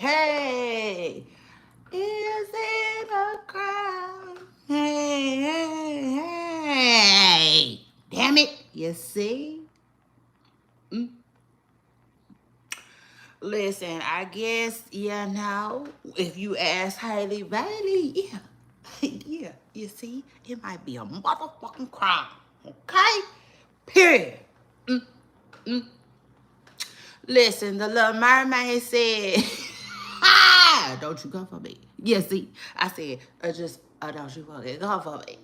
Hey, is it a crime? Hey. Damn it, you see? Mm. Listen, I guess, if you ask Halle Bailey, yeah, you see, it might be a motherfucking crime, okay? Period. Mm, mm. Listen, the little mermaid said, don't you come for me. Yeah, see, I said, don't you fucking come for me.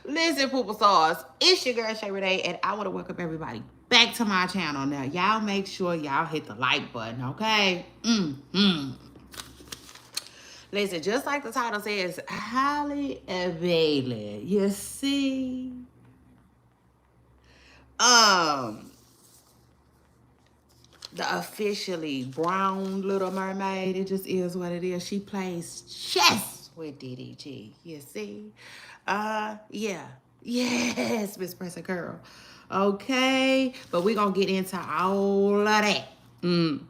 Listen, Poopa Stars, it's your girl Shay Renee, and I want to welcome everybody back to my channel. Now, y'all make sure y'all hit the like button, okay? Listen, just like the title says, Halle Bailey. You see? Um, the officially brown Little Mermaid. It just is what it is. She plays chess with DDG. You see? Yeah. Yes, Miss Pressing Girl. Okay. But we're going to get into all of that. You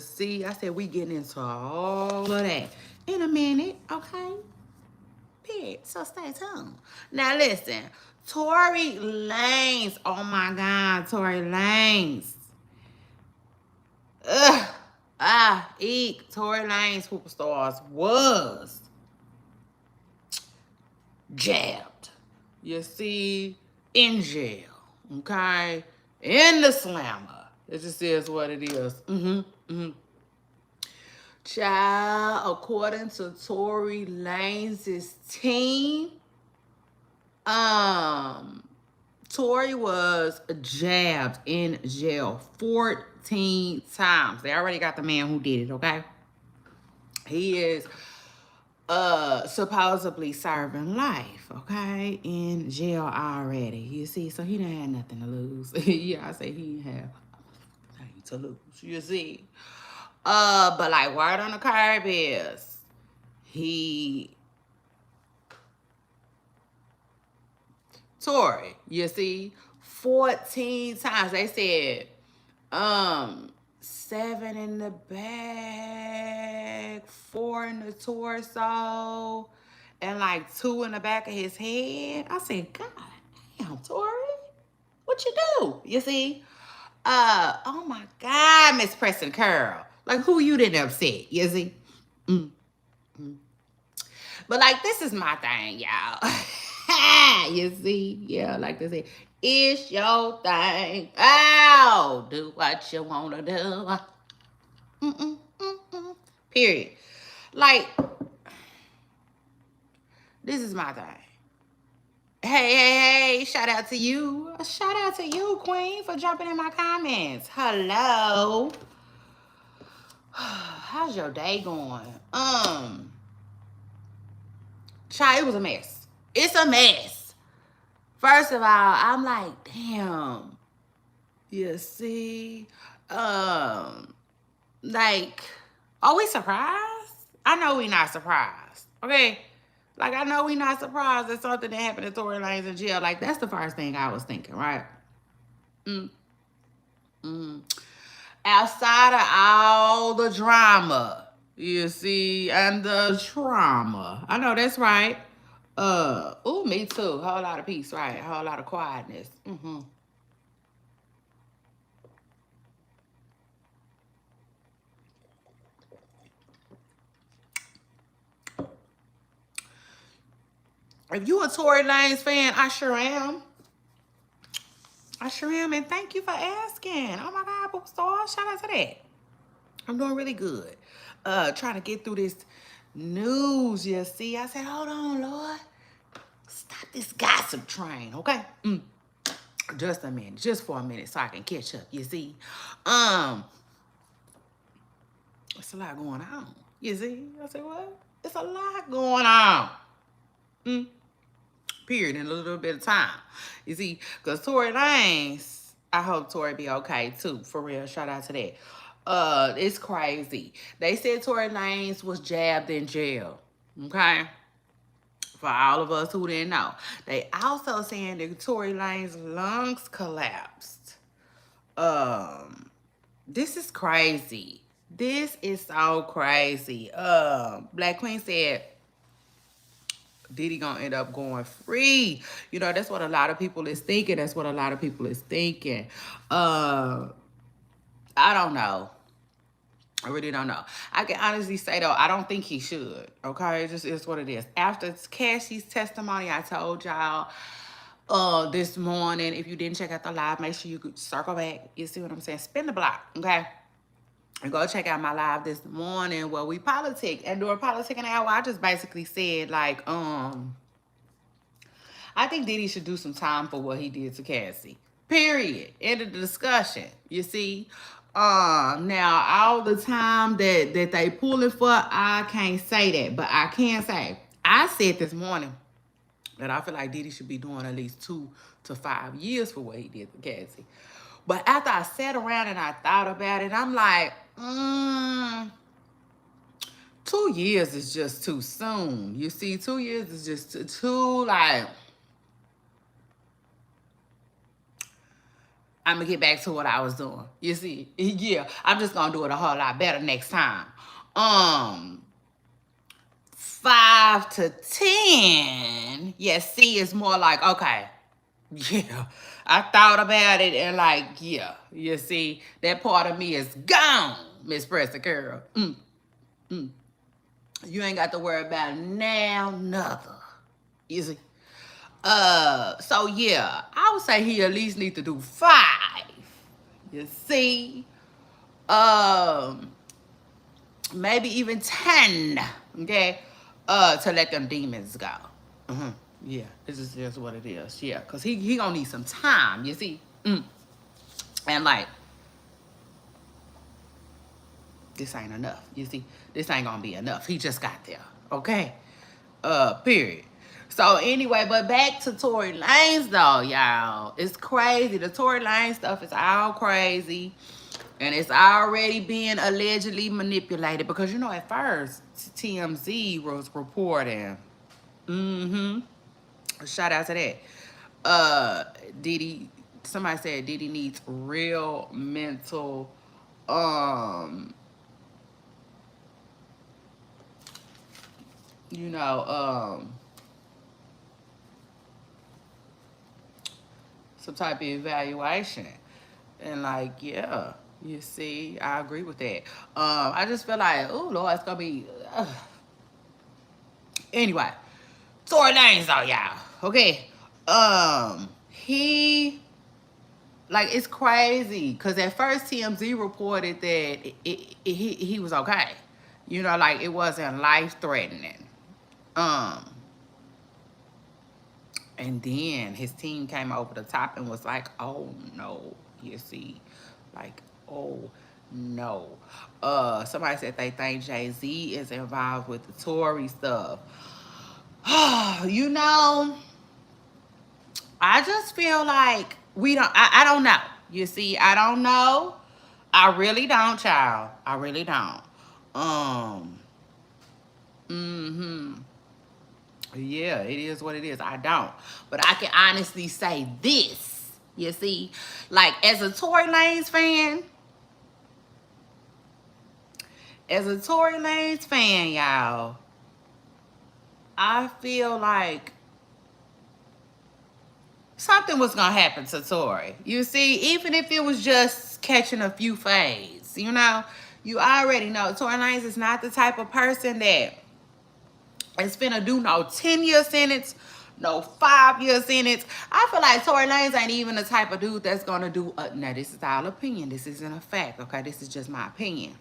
see? I said we getting into all of that in a minute. Okay? Period. So stay tuned. Now listen. Tory Lanez. Oh my God. Tory Lanez. Ugh. Tory Lanez Superstars was jabbed. You see, in jail. Okay? In the slammer. It just is what it is. Child, according to Tory Lanez's team, Tory was jabbed in jail 14 times. They already got the man who did it, okay? He is supposedly serving life, okay, in jail already. You see, so he didn't have nothing to lose. Yeah, I say he didn't have nothing to lose. You see, but like word on the curb is he Tory. You see, 14 times they said, 7 in the back, 4 in the torso, and like 2 in the back of his head. I said, God damn, Tory, what you do? You see? Oh my God, Miss Preston Curl. Like, who you didn't upset, you see? But like, this is my thing, y'all. You see? Yeah, like they say, it's your thing. Oh, do what you want to do. Period. Like, this is my thing. Hey, shout out to you. Shout out to you, Queen, for jumping in my comments. Hello. How's your day going? Child, it was a mess. It's a mess. First of all, I'm like, damn. You see? Like, are we surprised? I know we not surprised. Okay? Like, I know we not surprised that something that happened to Tory Lanez in jail. Like, that's the first thing I was thinking, right? Outside of all the drama, you see, and the trauma. I know that's right. Me too. Whole lot of peace, right? Whole lot of quietness. If you a Tory Lanez fan, I sure am. I sure am, and thank you for asking. Oh my God, Bookstore, shout out to that. I'm doing really good. Trying to get through this news, you see. I said, hold on, Lord. Stop this gossip train, okay? Just a minute, just for a minute so I can catch up, you see. It's a lot going on, you see. I said, what? It's a lot going on. Period, in a little bit of time. You see, because Tory Lanez, I hope Tory be okay too, for real. Shout out to that. It's crazy. They said Tory Lanez was jabbed in jail. Okay? For all of us who didn't know. They also saying that Tory Lanez's lungs collapsed. This is crazy. This is so crazy. Black Queen said Diddy gonna end up going free. You know, that's what a lot of people is thinking. That's what a lot of people is thinking. I don't know. I really don't know. I can honestly say though, I don't think he should. Okay, it just is what it is. After Cassie's testimony, I told y'all this morning, if you didn't check out the live, make sure you could circle back. You see what I'm saying? Spin the block, okay? And go check out my live this morning where we politic. And during politicking hour, I just basically said like, I think Diddy should do some time for what he did to Cassie. Period. End of the discussion. You see? Now all the time that they pulling for, I can't say that, but I can say I said this morning that I feel like Diddy should be doing at least 2 to 5 years for what he did to Cassie. But after I sat around and I thought about it, I'm like, 2 years is just too soon. You see, 2 years is just too like. I'm going to get back to what I was doing. You see? Yeah. I'm just going to do it a whole lot better next time. 5 to 10. Yeah, see, it's more like, okay. Yeah. I thought about it and like, yeah. You see? That part of me is gone, Miss Presta Girl. You ain't got to worry about now, nothing. You see? So yeah, I would say he at least need to do 5. You see? Maybe even 10. Okay? To let them demons go. Yeah, this is just what it is. Yeah, because he gonna need some time, you see? And like, this ain't enough. You see? This ain't gonna be enough. He just got there. Okay? Period. So anyway, but back to Tory Lanez though, y'all. It's crazy. The Tory Lanez stuff is all crazy. And it's already being allegedly manipulated. Because, you know, at first, TMZ was reporting. Shout out to that. Diddy, somebody said Diddy needs real mental, you know, some type of evaluation. And like, yeah, you see, I agree with that. I just feel like, oh Lord, it's gonna be anyway. Tory Lanez though, y'all. Okay. He like, it's crazy because at first TMZ reported that he was okay. You know, like it wasn't life threatening. And then his team came over the top and was like, oh no, you see, like, oh no. Somebody said they think Jay-Z is involved with the Tory stuff. You know, I just feel like I don't know. You see, I don't know. I really don't, child. I really don't. Yeah, it is what it is. I don't. But I can honestly say this. You see? Like, as a Tory Lanez fan, y'all, I feel like something was going to happen to Tory. You see? Even if it was just catching a few fades, you know? You already know Tory Lanez is not the type of person that is finna do no 10-year sentence, no 5-year sentence. I feel like Tory Lanez ain't even the type of dude that's gonna do, now this is all opinion, this isn't a fact, okay? This is just my opinion.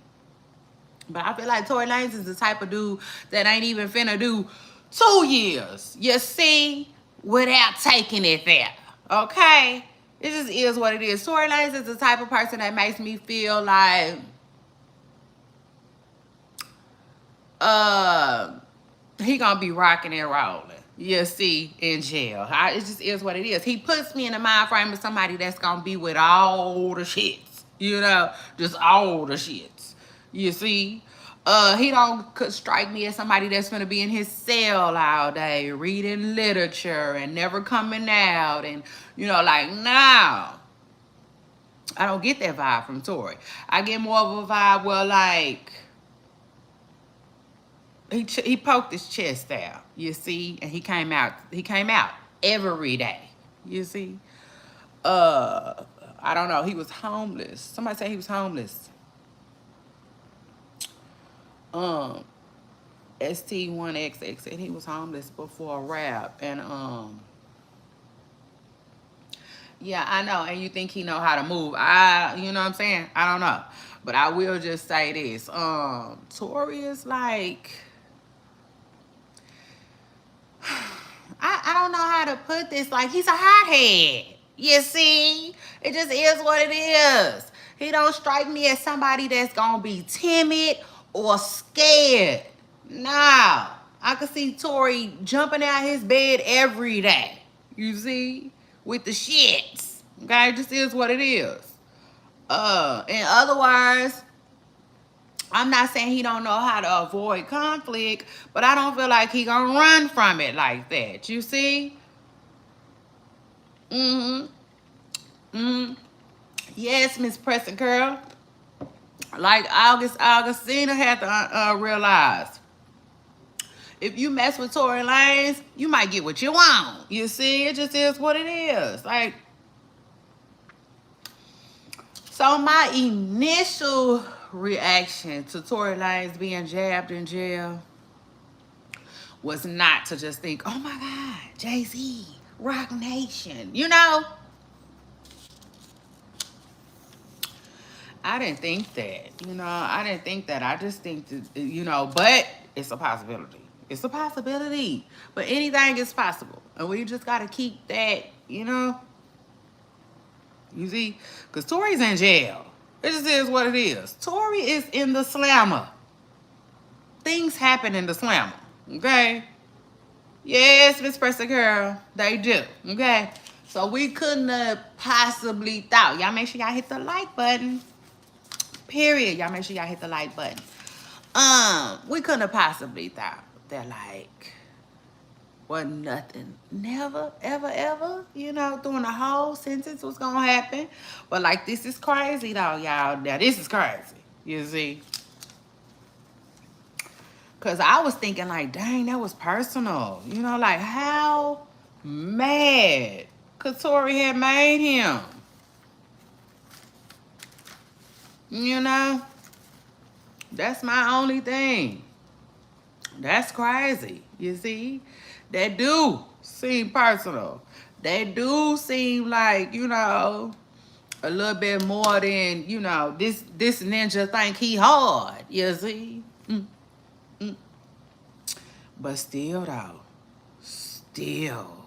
But I feel like Tory Lanez is the type of dude that ain't even finna do 2 years, you see, without taking it there, okay? It just is what it is. Tory Lanez is the type of person that makes me feel like, he gonna be rocking and rolling. You see, in jail. It just is what it is. He puts me in the mind frame of somebody that's gonna be with all the shits. You know, just all the shits. You see, he don't strike me as somebody that's gonna be in his cell all day reading literature and never coming out, and you know, like, no. I don't get that vibe from Tory. I get more of a vibe where, like, he poked his chest out, you see, and he came out every day, you see. I don't know, he was homeless. Somebody said he was homeless. ST1XX said he was homeless before rap. And yeah, I know. And you think he know how to move. You know what I'm saying? I don't know. But I will just say this. Tory is like, I don't know how to put this. Like, he's a hothead. You see? It just is what it is. He don't strike me as somebody that's going to be timid or scared. No. I could see Tory jumping out his bed every day. You see? With the shits. Okay? It just is what it is. And otherwise, I'm not saying he don't know how to avoid conflict, but I don't feel like he gonna run from it like that. You see? Yes, Miss Preston Girl. Like Augustina had to realize, if you mess with Tory Lanez, you might get what you want. You see? It just is what it is. Like, so my initial reaction to Tory Lanez being jabbed in jail was not to just think, oh my God, Jay-Z, Rock Nation, you know? I didn't think that, you know? I didn't think that. I just think that, you know, but it's a possibility. It's a possibility. But anything is possible. And we just got to keep that, you know? You see? Because Tory's in jail. It just is what it is. Tory is in the slammer. Things happen in the slammer, okay? Yes, Miss Preston Girl, they do, okay? So we couldn't have possibly thought. Y'all make sure y'all hit the like button. Period. Y'all make sure y'all hit the like button. We couldn't have possibly thought that, like, wasn't nothing, never, ever, ever, you know, during the whole sentence was gonna happen. But, like, this is crazy, though, y'all. Now, this is crazy, you see? Because I was thinking, like, dang, that was personal. You know, like, how mad could Tory have made him? You know? That's my only thing. That's crazy, you see? That do seem personal. That do seem like, you know, a little bit more than, you know, this ninja think he hard, you see? But still, though, still.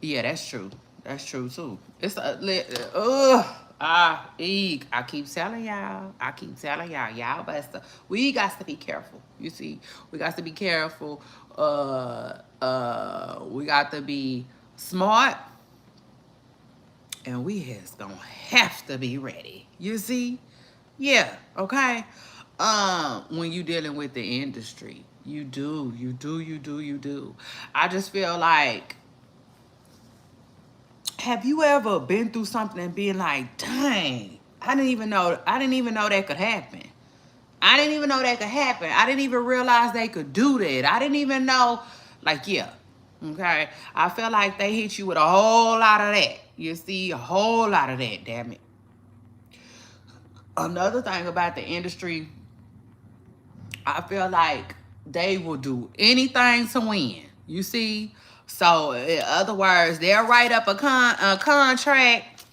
Yeah, that's true. That's true, too. It's I keep telling y'all. Y'all best. We got to be careful. You see, we got to be careful. We got to be smart, and we is gonna have to be ready. You see, yeah, okay. When you dealing with the industry, you do. I just feel like, have you ever been through something and been like, dang, I didn't even know that could happen. I didn't even realize they could do that. I didn't even know, like, yeah, okay. I feel like they hit you with a whole lot of that. You see, a whole lot of that, damn it. Another thing about the industry, I feel like they will do anything to win. You see? So, in other words, they'll write up a contract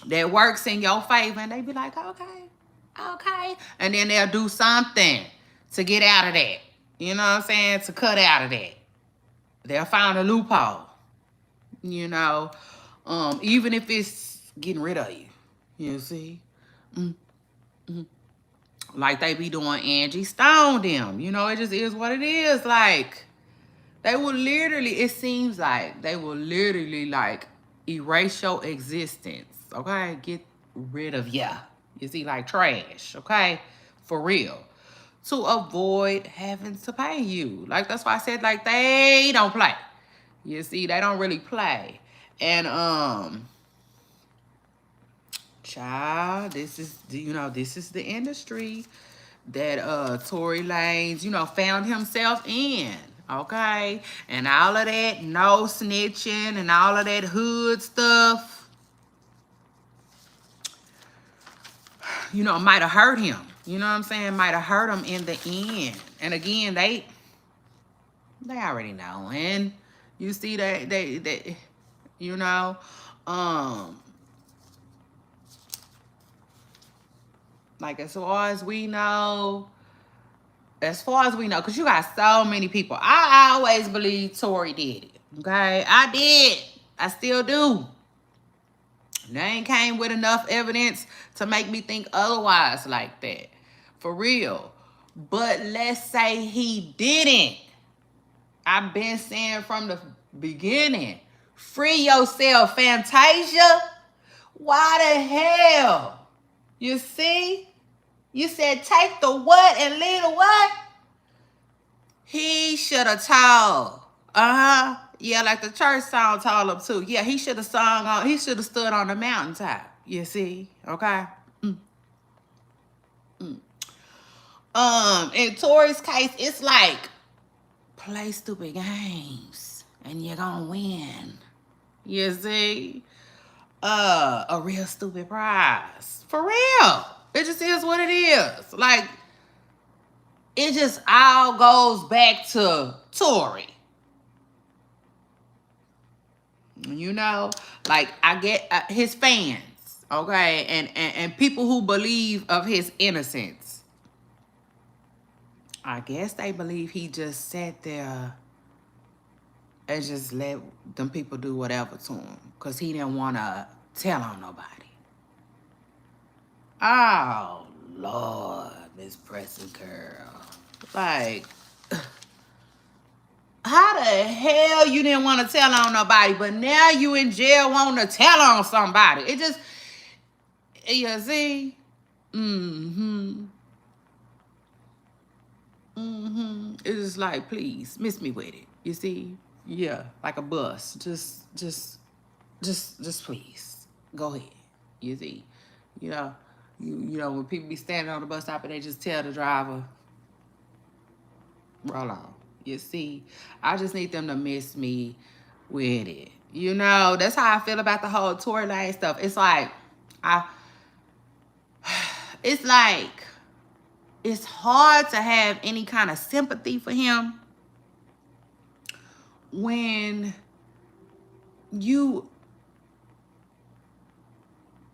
that works in your favor, and they be like, okay. And then they'll do something to get out of that. You know what I'm saying? To cut out of that. They'll find a loophole. You know? Even if it's getting rid of you. You see? Like they be doing Angie Stone them. You know, it just is what it is. Like, they will literally, it seems like they will literally, like, erase your existence, okay? Get rid of ya. You see, like trash, okay? For real. To avoid having to pay you. Like, that's why I said, like, they don't play. You see, they don't really play. And, Child, this is, this is the industry that Tory Lanez, found himself in. Okay? And all of that no snitching and all of that hood stuff, might have hurt him. You know what I'm saying? Might have hurt him in the end. And again, they already know. And you see they like as far as we know, because you got so many people. I always believe Tory did it. Okay? I did. I still do. They ain't came with enough evidence to make me think otherwise like that. For real. But let's say he didn't. I've been saying from the beginning, free yourself, Fantasia. Why the hell? You see? You said take the what and leave the what? He should have told. Yeah, like the church song told him too. Yeah, he should have he should have stood on the mountaintop. You see? Okay? In Tory's case, it's like play stupid games and you're gonna win. You see? A real stupid prize. For real. It just is what it is. Like, it just all goes back to Tory. Like I get his fans, okay, and people who believe of his innocence. I guess they believe he just sat there and just let them people do whatever to him because he didn't want to tell on nobody. Oh, Lord, Miss Pressing Girl. Like, how the hell you didn't want to tell on nobody, but now you in jail wanting to tell on somebody? It just, you see? It's just like, please, miss me with it. You see? Yeah, like a bus. Just please, go ahead. You see? When people be standing on the bus stop and they just tell the driver, roll on. You see? I just need them to miss me with it. That's how I feel about the whole Tory Lanez stuff. It's like, it's hard to have any kind of sympathy for him when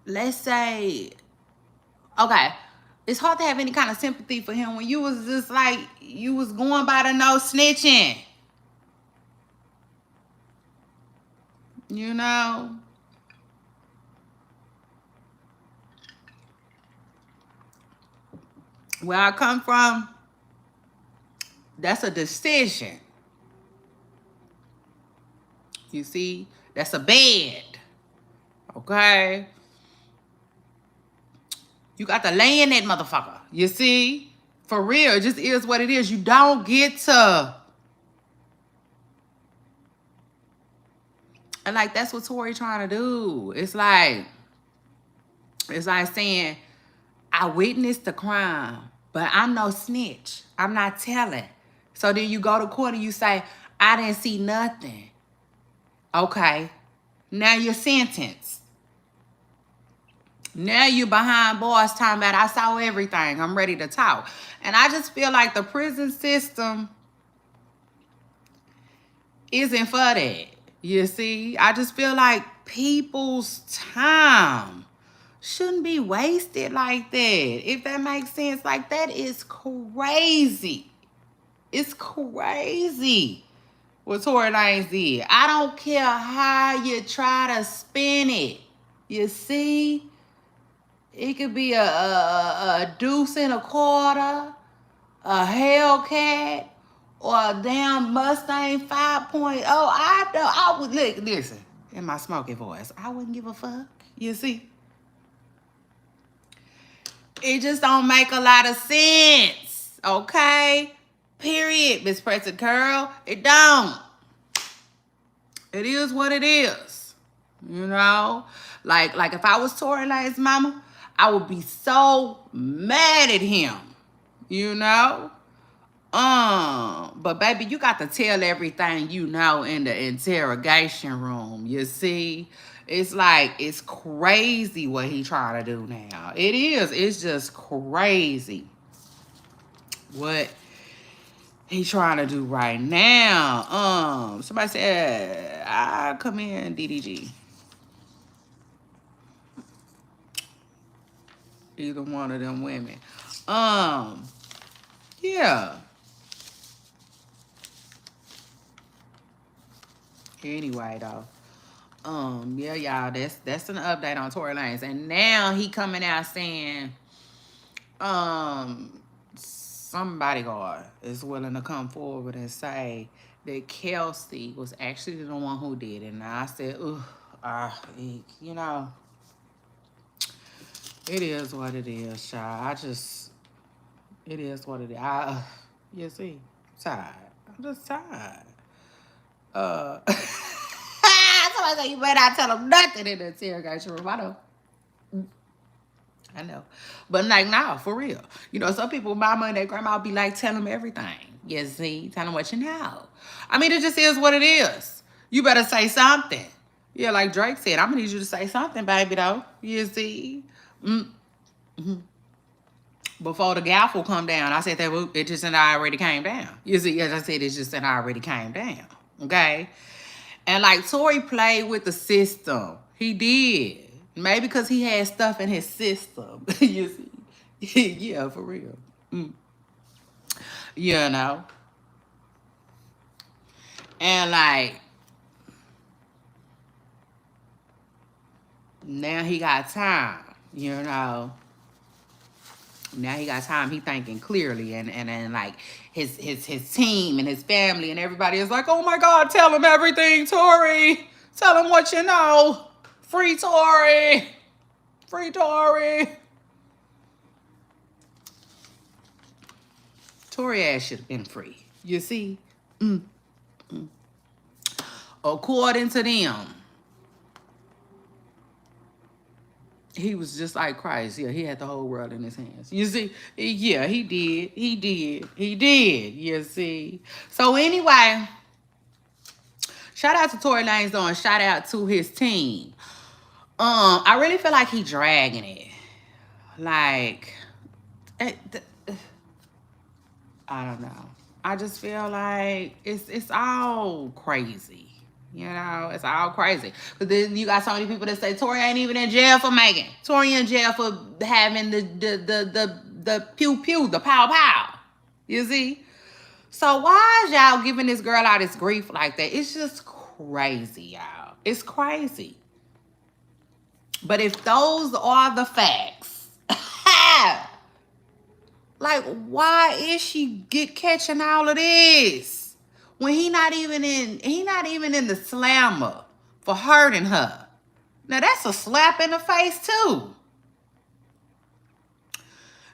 let's say, okay, it's hard to have any kind of sympathy for him when you was just like, you was going by the no snitching. Where I come from, that's a decision. You see? That's a bed. Okay? You got to lay in that motherfucker. You see? For real. It just is what it is. You don't get to. And like, that's what Tory trying to do. It's like saying, I witnessed the crime, but I'm no snitch. I'm not telling. So then you go to court and you say, I didn't see nothing. Okay. Now you're sentenced. Now you behind bars talking about, I saw everything. I'm ready to talk. And I just feel like the prison system isn't for that. You see? I just feel like people's time shouldn't be wasted like that. If that makes sense. Like, that is crazy. It's crazy what Tory Lanez did. I don't care how you try to spin it. You see? It could be a deuce and a quarter, a Hellcat, or a damn Mustang 5.0. I would, listen, in my smoky voice, I wouldn't give a fuck. You see? It just don't make a lot of sense. Okay? Period, Miss Pressing Girl. It don't. It is what it is. You know? Like if I was Tory Lane's mama, I would be so mad at him. You know? But baby, you got to tell everything you know in the interrogation room. You see? It's like, it's crazy what he trying to do now. It is. It's just crazy what he trying to do right now. Somebody said, I come in, DDG. Either one of them women. Yeah. Anyway, though. Yeah, y'all, that's an update on Tory Lanez. And now he coming out saying, somebody God is willing to come forward and say that Kelsey was actually the one who did it. And I said, you know, it is what it is, child. It is what it is. You see, tired. I'm just tired. Somebody say you better not tell them nothing in the interrogation room. I know. But like, nah, for real. You know, some people, mama and their grandma be like, tell them everything. You see, tell them what you know. I mean, it just is what it is. You better say something. Yeah, like Drake said, I'm gonna need you to say something, baby, though. You see? Before the gavel come down, I said that it just already came down. You see, as I said, it just already came down. Okay? And like Tory played with the system. He did. Maybe because he had stuff in his system. You see? Yeah, for real. You know? And like, now he got time, you know? Now he got time. He thinking clearly, and like his team and his family and everybody is like, oh my God, tell him everything, Tory. Tell him what you know. Free Tory. Free Tory. Tory ass should have been free. You see? According to them, he was just like Christ. Yeah, he had the whole world in his hands. You see? Yeah, he did. He did. He did. You see? So anyway, shout out to Tory Lanez though, and shout out to his team. I really feel like he dragging it. Like, I don't know. I just feel like it's all crazy. You know, it's all crazy. But then you got so many people that say Tory ain't even in jail for making. Tory in jail for having the pew pew, the pow pow. You see? So why is y'all giving this girl all this grief like that? It's just crazy, y'all. It's crazy. But if those are the facts, like, why is she catching all of this? When he not even in the slammer for hurting her. Now that's a slap in the face too.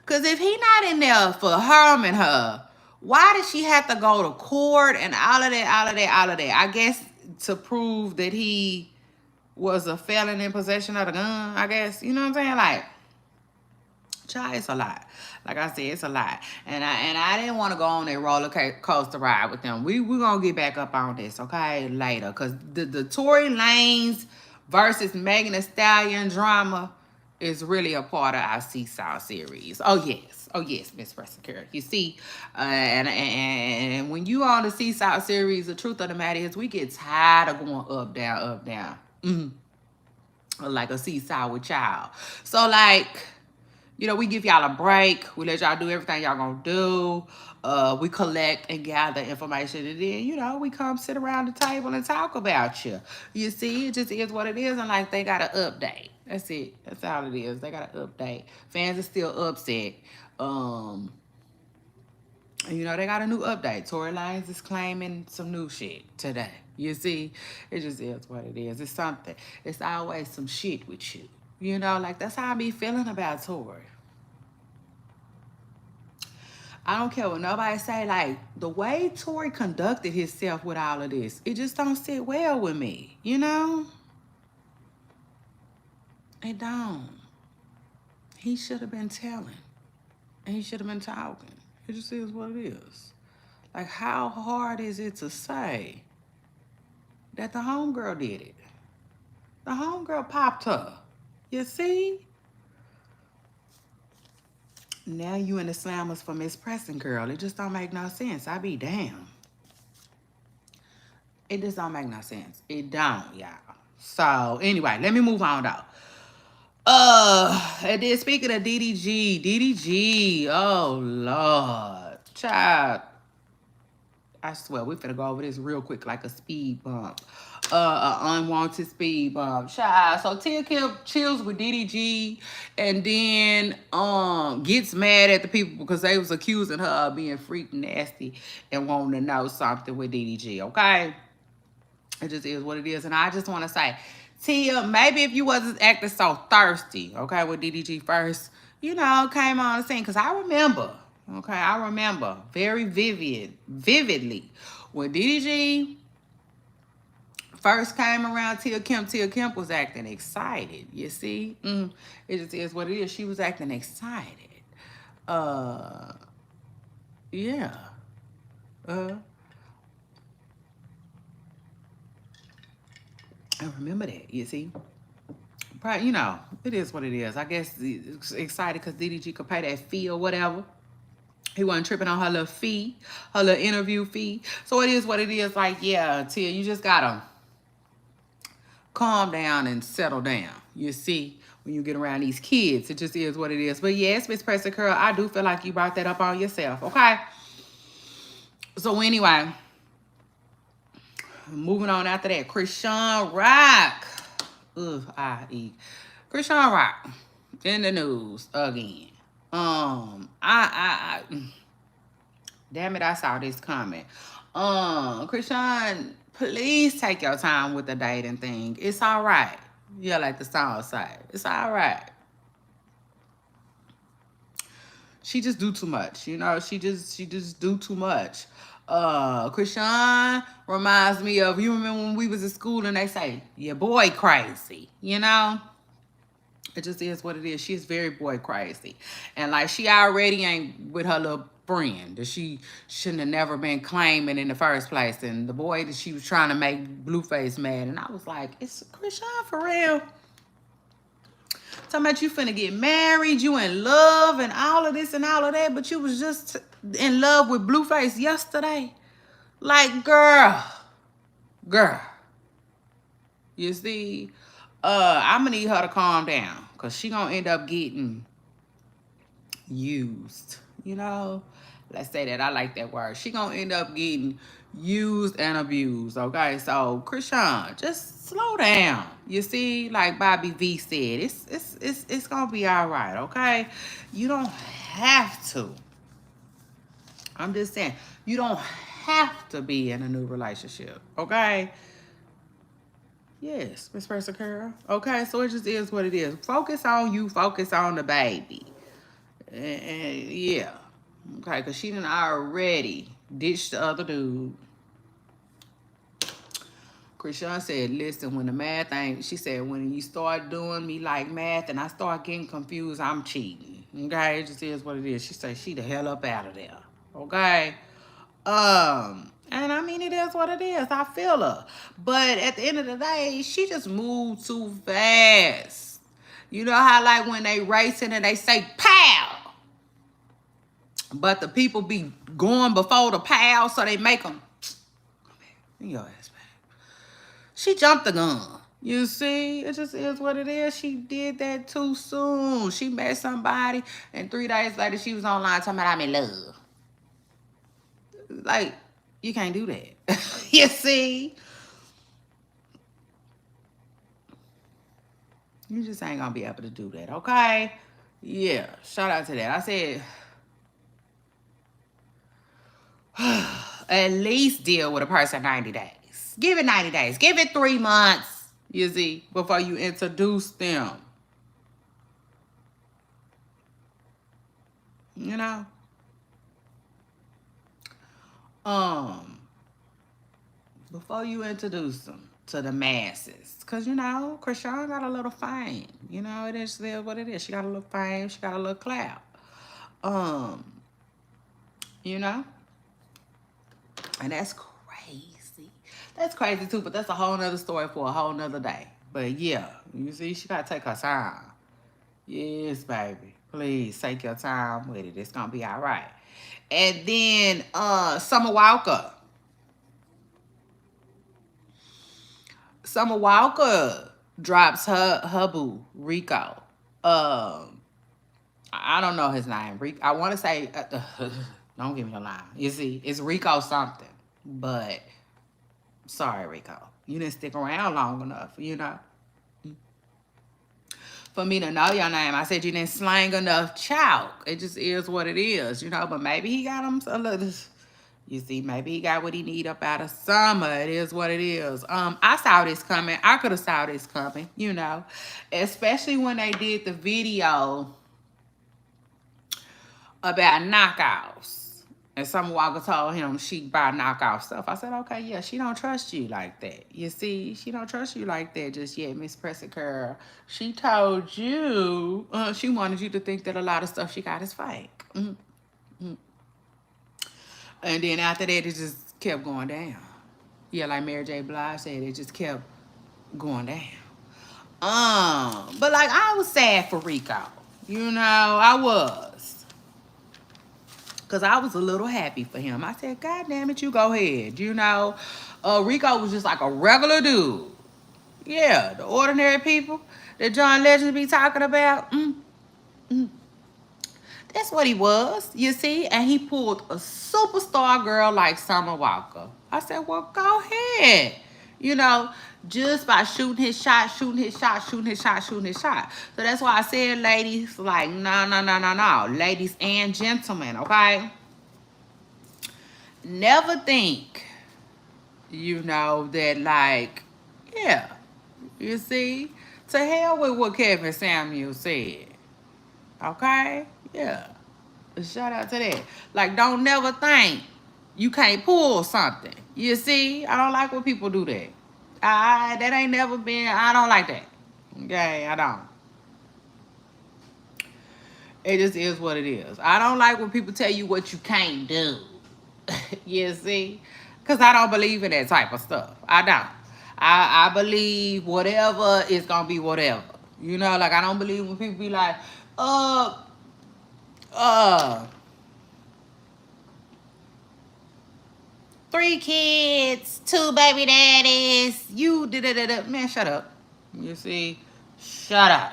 Cause if he not in there for harming her, why did she have to go to court and all of that? I guess to prove that he was a felon in possession of the gun, I guess. You know what I'm saying? Like, child, it's a lot. Like I said, it's a lot. And I didn't want to go on that roller coaster ride with them. We're going to get back up on this, okay, later. Because the Tory Lanez versus Megan Thee Stallion drama is really a part of our Seesaw series. Oh, yes, Miss Secure. You see, and when you on the Seesaw series, the truth of the matter is we get tired of going up, down. Like a seesaw with y'all. So, like, you know, we give y'all a break. We let y'all do everything y'all gonna do. We collect and gather information. And then, you know, we come sit around the table and talk about you. You see, it just is what it is. And, like, they got to update. That's it. That's all it is. They got to update. Fans are still upset. You know, they got a new update. Tory Lanez is claiming some new shit today. You see, it just is what it is. It's something. It's always some shit with you. You know, like, that's how I be feeling about Tory. I don't care what nobody say. Like, the way Tory conducted himself with all of this, it just don't sit well with me, you know? It don't. He should have been telling. And he should have been talking. It just is what it is. Like, how hard is it to say that the homegirl did it? The homegirl popped her. You see? Now you in the slammers for Miss Preston, girl. It just don't make no sense. I be damn. It just don't make no sense. It don't, y'all. So, anyway, let me move on, though. And then speaking of DDG, oh, Lord. Child, I swear, we finna go over this real quick like a speed bump. An unwanted speed bump. Child. So Tia Kim chills with DDG and then gets mad at the people because they was accusing her of being freak nasty and wanting to know something with DDG, okay? It just is what it is. And I just want to say, Tia, maybe if you wasn't acting so thirsty, okay, with DDG first, you know, came on the scene. Because I remember, okay, I remember very vividly when DDG first came around Tia Kim was acting excited. You see? It just is what it is. She was acting excited. Yeah. I remember that, you see? But, you know, it is what it is. I guess it's excited because DDG could pay that fee or whatever. He wasn't tripping on her little fee, her little interview fee. So it is what it is. Like, yeah, Tia, you just got to calm down and settle down. You see, when you get around these kids, it just is what it is. But yes, Miss Preston Curl, I do feel like you brought that up on yourself, okay? So anyway, moving on after that, Krishan Rock. Krishan Rock in the news again. Damn it, I saw this comment. Krishan, please take your time with the dating thing. It's all right. Yeah, like the song say. It's all right. She just do too much, you know. She just do too much. Krishan reminds me of, you remember when we was in school and they say, your boy crazy, you know? It just is what it is. She's very boy crazy. And like she already ain't with her little friend that she shouldn't have never been claiming in the first place. And the boy that she was trying to make Blueface mad. And I was like, it's Krishan for real? Talking about you finna get married, you in love and all of this and all of that, but you was just in love with Blueface yesterday. Like, girl. You see, I'm gonna need her to calm down because she gonna end up getting used. You know, let's say that. I like that word. She gonna end up getting used and abused. Okay, so Krishan, just slow down. You see, like Bobby V said, it's gonna be all right. Okay, you don't have to. I'm just saying, you don't have to be in a new relationship. Okay. Yes, Miss Persicura. Okay, so it just is what it is. Focus on you. Focus on the baby. And yeah. Okay, because she done already ditched the other dude. Krishan said, listen, when the math ain't, she said, when you start doing me like math and I start getting confused, I'm cheating. Okay, it just is what it is. She said, she the hell up out of there. Okay? And I mean, it is what it is. I feel her. But at the end of the day, she just moved too fast. You know how like when they racing and they say, pow! But the people be going before the pow, so they make them, your ass back. She jumped the gun. You see, it just is what it is. She did that too soon. She met somebody, and 3 days later, she was online talking about I'm in love. Like, you can't do that. You see? You just ain't gonna be able to do that, okay? Yeah, shout out to that. I said, at least deal with a person 90 days. Give it 90 days. Give it 3 months, you see, before you introduce them. You know? Before you introduce them. to the masses. Because, you know, Krishan got a little fame. You know, it is what it is. She got a little fame. She got a little clout. You know? And that's crazy. That's crazy, too. But that's a whole nother story for a whole nother day. But, yeah. You see, she got to take her time. Yes, baby. Please take your time with it. It's going to be all right. And then, Summer Walker. Summer Walker drops her boo, Rico. I don't know his name. I want to say, don't give me a line. You see, it's Rico something. But, sorry, Rico. You didn't stick around long enough, you know. For me to know your name, I said you didn't slang enough chalk. It just is what it is, you know. But maybe he got him a little... You see, maybe he got what he need up out of summer. It is what it is. I saw this coming. I could have saw this coming, you know. Especially when they did the video about knockouts. And Summer Walker told him she buy knockoff stuff. I said, okay, yeah, she don't trust you like that. You see, she don't trust you like that just yet, Miss Pressy Curl. She told you, she wanted you to think that a lot of stuff she got is fake. And then after that, it just kept going down. Yeah, like Mary J. Blige said, it just kept going down. But like, I was sad for Rico. You know, I was. Because I was a little happy for him. I said, God damn it, you go ahead. You know, Rico was just like a regular dude. Yeah, the ordinary people that John Legend be talking about. That's what he was, you see? And he pulled a superstar girl like Summer Walker. I said, well, go ahead. You know, just by shooting his shot, shooting his shot, shooting his shot, shooting his shot. So that's why I said, ladies, like, no. Ladies and gentlemen, okay? Never think, you know, that, like, yeah, you see? To hell with what Kevin Samuel said. Okay? Yeah. Shout out to that. Like, don't never think you can't pull something. You see? I don't like when people do that. That ain't never been, I don't like that. Okay, I don't. It just is what it is. I don't like when people tell you what you can't do. You see? Because I don't believe in that type of stuff. I don't. I believe whatever is going to be whatever. You know, like, I don't believe when people be like, 3 kids, 2 baby daddies, you da-da-da-da. Man, shut up. You see? Shut up.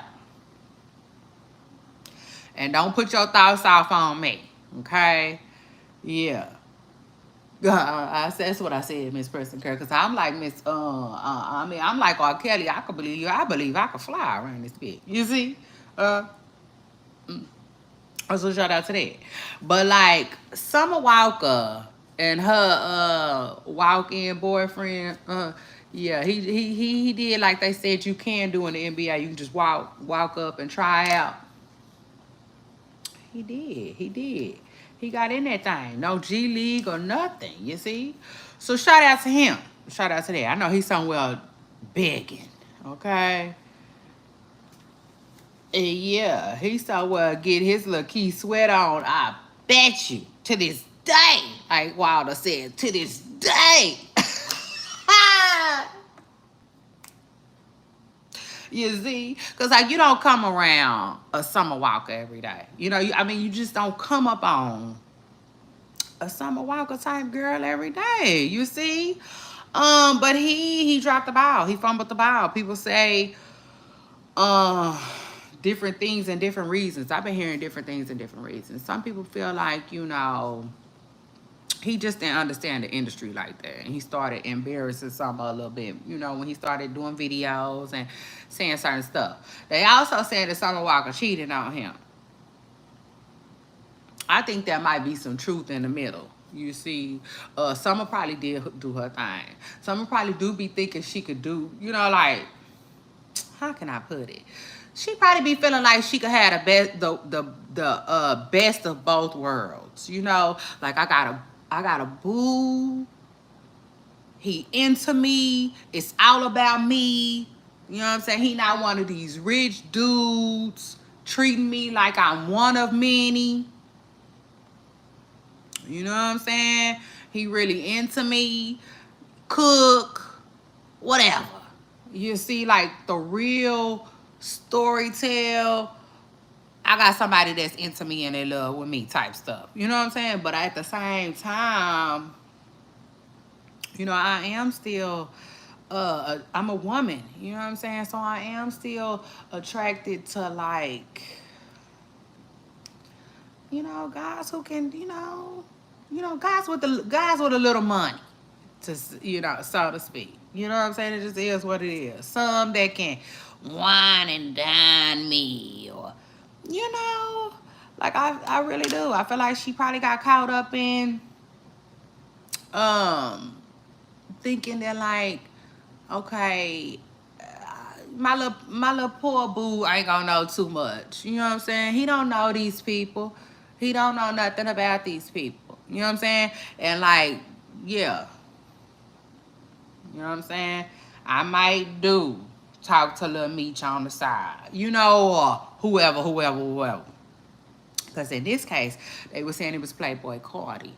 And don't put your thoughts off on me. Okay? Yeah. That's what I said, Miss Preston Kerr. Because I'm like Miss, I'm like R. Kelly. I could believe you. I believe I could fly around this bitch. You see? So shout out to that. But like Summer Walker and her walk-in boyfriend, yeah, he did like they said you can do in the NBA. You can just walk up and try out. He did. He got in that thing. No G League or nothing, you see? So shout out to him. Shout out to that. I know he's somewhere begging, okay? And yeah, he somewhere get his little key sweat on. I bet you to this day, like Wilder said, to this day. You see? Because, like, you don't come around a Summer Walker every day. You know, you just don't come up on a Summer Walker type girl every day. You see? But he dropped the ball. He fumbled the ball. People say different things and different reasons. I've been hearing different things and different reasons. Some people feel like, you know, he just didn't understand the industry like that. And he started embarrassing Summer a little bit, you know, when he started doing videos and saying certain stuff. They also said that Summer Walker cheated on him. I think there might be some truth in the middle. You see, Summer probably did do her thing. Summer probably do be thinking she could do, you know, like, how can I put it? She probably be feeling like she could have the best of both worlds. You know, like I got a boo. He into me. It's all about me. You know what I'm saying? He not one of these rich dudes treating me like I'm one of many. You know what I'm saying? He really into me. Cook, whatever. You see, like the real story tell. I got somebody that's into me and in love with me type stuff. You know what I'm saying? But at the same time, you know, I am still I'm a woman, you know what I'm saying? So I am still attracted to, like, you know, guys who can, guys with a little money, to, so to speak. You know what I'm saying? It just is what it is. Some that can wine and dine me, or, like I really do. I feel like she probably got caught up in thinking that, like, okay, my little poor boo ain't gonna know too much. You know what I'm saying? He don't know these people. He don't know nothing about these people. You know what I'm saying? And, like, yeah. You know what I'm saying? I might talk to Lil Meech on the side. Or whoever. Because in this case, they were saying it was Playboy Cardi.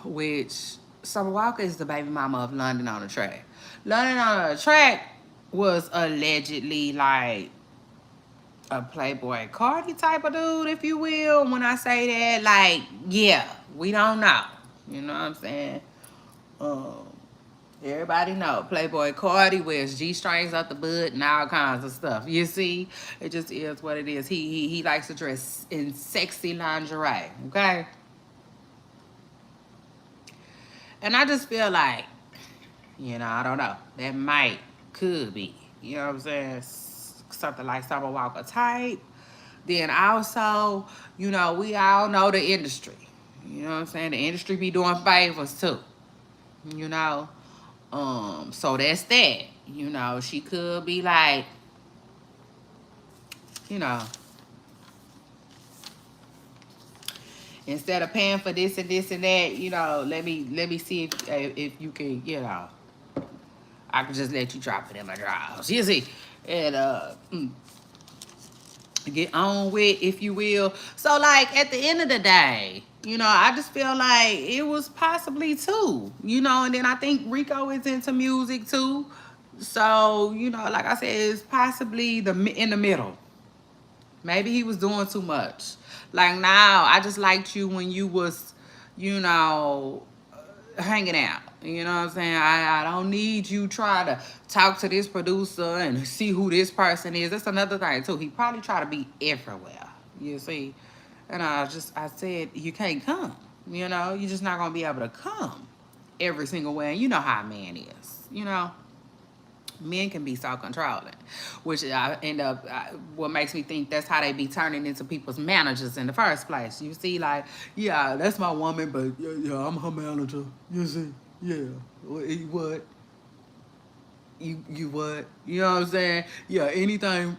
Which Summer Walker is the baby mama of London on the Track. London on the Track was allegedly like a Playboy Cardi type of dude, if you will. When I say that, like, yeah, we don't know. You know what I'm saying? Everybody know Playboy Cardi wears G-strings up the butt and all kinds of stuff. You see, it just is what it is. He likes to dress in sexy lingerie. Okay. And I just feel like, I don't know. That could be, you know what I'm saying? Something like Summer Walker type. Then also, we all know the industry. You know what I'm saying? The industry be doing favors too. So that's that. She could be like, instead of paying for this and this and that, let me see if you can, I can just let you drop it in my drawers. You see? And get on with, if you will. So, like, at the end of the day, I just feel like it was possibly two, and then I think Rico is into music too. So, like I said, it's possibly in the middle. Maybe he was doing too much. Like, now, I just liked you when you was, hanging out. You know what I'm saying? I don't need you try to talk to this producer and see who this person is. That's another thing, too. He probably try to be everywhere. You see? And I said, you can't come. You're just not going to be able to come every single way. And you know how a man is, Men can be so controlling, which I end up, what makes me think that's how they be turning into people's managers in the first place. You see, like, yeah, that's my woman, but yeah, I'm her manager. You see, yeah, what? You what? You know what I'm saying? Yeah, anything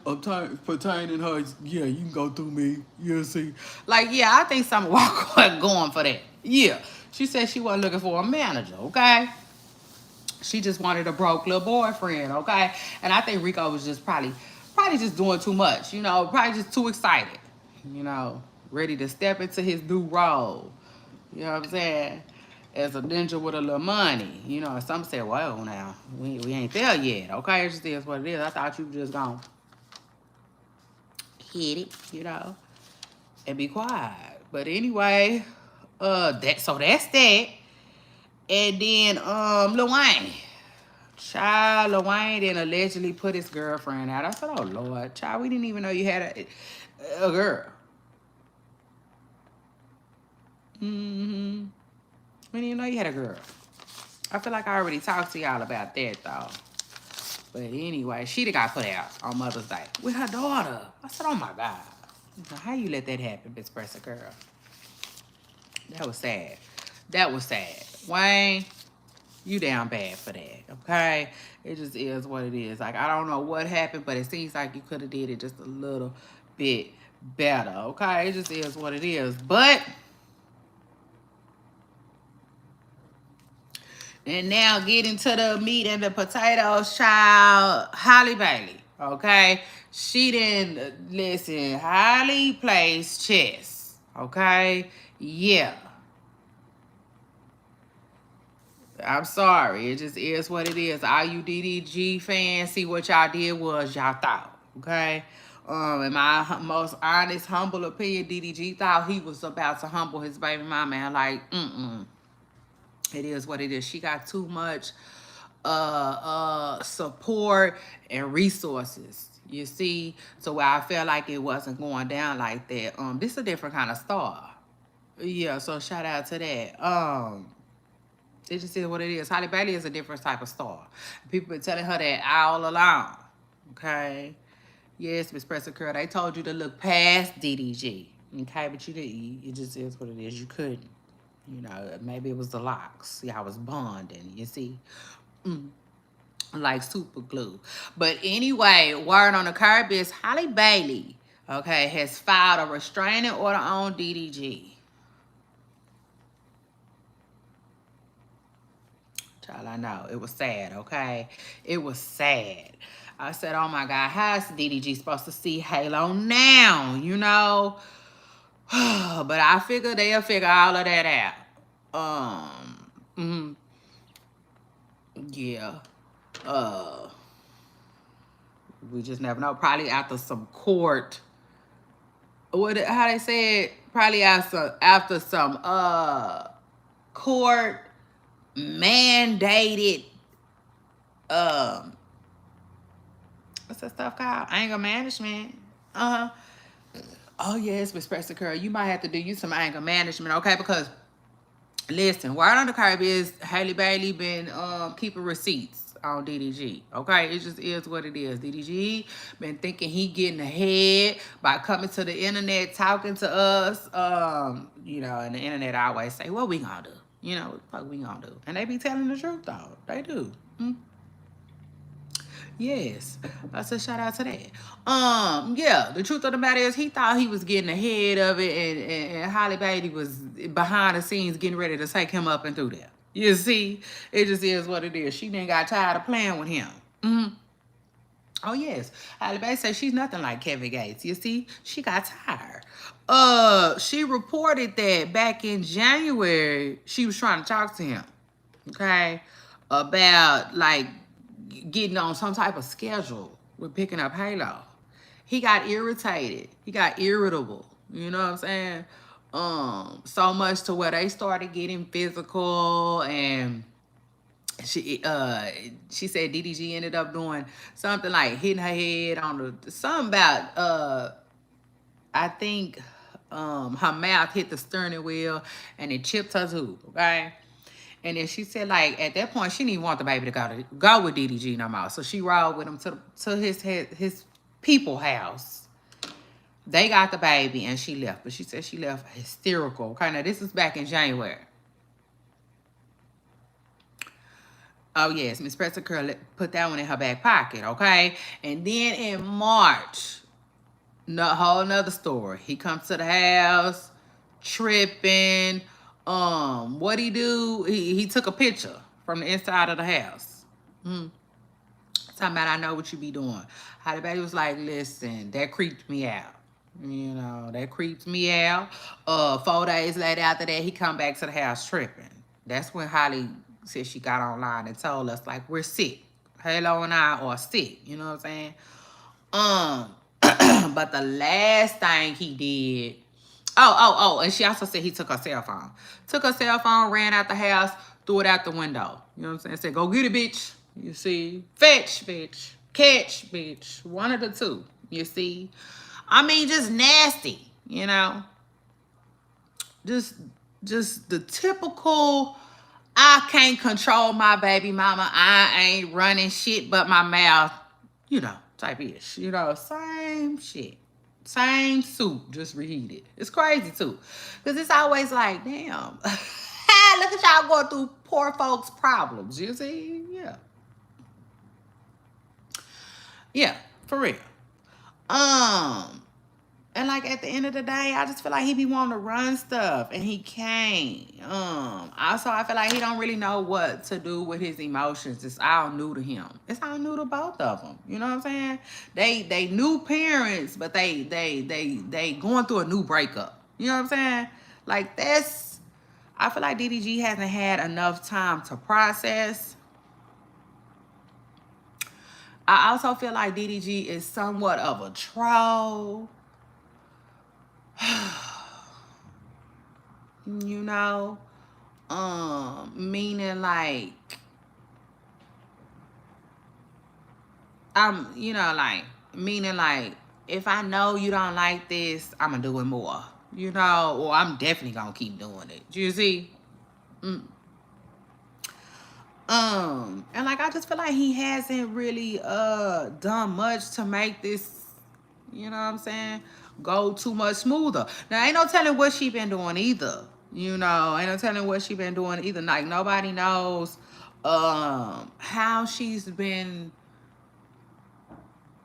pertaining her, yeah, you can go through me. You see, like, yeah, I think Summer Walker was going for that. Yeah, she said she wasn't looking for a manager. Okay. She just wanted a broke little boyfriend, okay? And I think Rico was just probably just doing too much, probably just too excited, ready to step into his new role. You know what I'm saying? As a ninja with a little money. Some say, well, now, we ain't there yet, okay? It just is what it is. I thought you were just gonna hit it, and be quiet. But anyway, that's that. And then, Lil Wayne. Child, Lil Wayne then allegedly put his girlfriend out. I said, oh, Lord. Child, we didn't even know you had a girl. We didn't even know you had a girl. I feel like I already talked to y'all about that, though. But anyway, she done got put out on Mother's Day with her daughter. I said, oh, my God. How you let that happen, Miss Pressa girl? That was sad. Wayne, you down bad for that, okay? It just is what it is. Like, I don't know what happened, but it seems like you could have did it just a little bit better, okay? It just is what it is. But And now getting to the meat and the potatoes, child. Halle Bailey, okay? She didn't, listen, Halle plays chess, okay? Yeah. I'm sorry. It just is what it is. All you DDG fans, see what y'all did was y'all thought, okay? In my most honest, humble opinion, DDG thought he was about to humble his baby mama, and like, it is what it is. She got too much support and resources, you see, so I felt like it wasn't going down like that. This is a different kind of star. Yeah, so shout out to that. It just is what it is. Halle Bailey is a different type of star. People been telling her that all along. Okay. Yes, Miss Presser Curl. They told you to look past DDG. Okay, but you didn't. It just is what it is. You couldn't. You know, maybe it was the locks. Y'all was bonding, you see. Like super glue. But anyway, word on the curb is Halle Bailey, okay, has filed a restraining order on DDG. Child, I know. It was sad, okay? It was sad. I said, oh my God, how's DDG supposed to see Halo now, you know? But I figure they'll figure all of that out. Yeah. We just never know. Probably after some court. How they say it? Probably after some court mandated what's that stuff called? Anger management. Oh yes, Miss Preston Curl, you might have to do you some anger management, okay? Because listen, word on the curb is Halle Bailey been keeping receipts on DDG, okay? It just is what it is. DDG been thinking he getting ahead by coming to the internet, talking to us. You know, and the internet always say, what we gonna do? You know, what we gonna do? And they be telling the truth, though. They do. Yes, I said shout out to that. Yeah, the truth of the matter is he thought he was getting ahead of it, and Halle Bailey was behind the scenes getting ready to take him up and through there. You see, it just is what it is. She didn't got tired of playing with him. Oh yes, Halle Bailey said she's nothing like Kevin Gates. You see, she got tired. She reported that back in January she was trying to talk to him, okay, about like getting on some type of schedule with picking up Halo. He got irritated. He got irritable. You know what I'm saying? So much to where they started getting physical, and she said DDG ended up doing something like hitting her head on the something about I think her mouth hit the steering wheel and it chipped her tooth, okay? And then she said, like, at that point, she didn't even want the baby to go with DDG no more. So she rode with him to his people house. They got the baby, and she left. But she said she left hysterical. Okay, now this is back in January. Oh, yes, Miss Preston Curl put that one in her back pocket, okay? And then in March, whole nother story. He comes to the house, tripping. What he do? He took a picture from the inside of the house. Talking about, I know what you be doing. Halle Bailey was like, listen, that creeped me out. You know, that creeps me out. 4 days later after that, he come back to the house tripping. That's when Halle said she got online and told us, like, we're sick. Halo and I are sick. You know what I'm saying? But the last thing he did, and she also said he took her cell phone. Took her cell phone, ran out the house, threw it out the window. You know what I'm saying? Said, go get it, bitch. You see? Fetch, bitch. Catch, bitch. One of the two. You see? I mean, just nasty, you know? Just the typical, I can't control my baby mama. I ain't running shit but my mouth, you know, type ish. You know, same shit. Same soup, just reheated. It's crazy, too. Because it's always like, damn. Look at y'all going through poor folks' problems. You see? Yeah. Yeah, for real. And and like at the end of the day, I just feel like he be wanting to run stuff and he can't. Also I feel like he don't really know what to do with his emotions. It's all new to him. It's all new to both of them. You know what I'm saying? They new parents, but they going through a new breakup. You know what I'm saying? Like that's, I feel like DDG hasn't had enough time to process. I also feel like DDG is somewhat of a troll. You know, meaning like meaning like if I know you don't like this, I'm gonna do it more, you know, or I'm definitely gonna keep doing it. You see? And like I just feel like he hasn't really done much to make this, you know what I'm saying, go too much smoother. Now ain't no telling what she been doing either. You know, ain't no telling what she been doing either. Like nobody knows how she's been,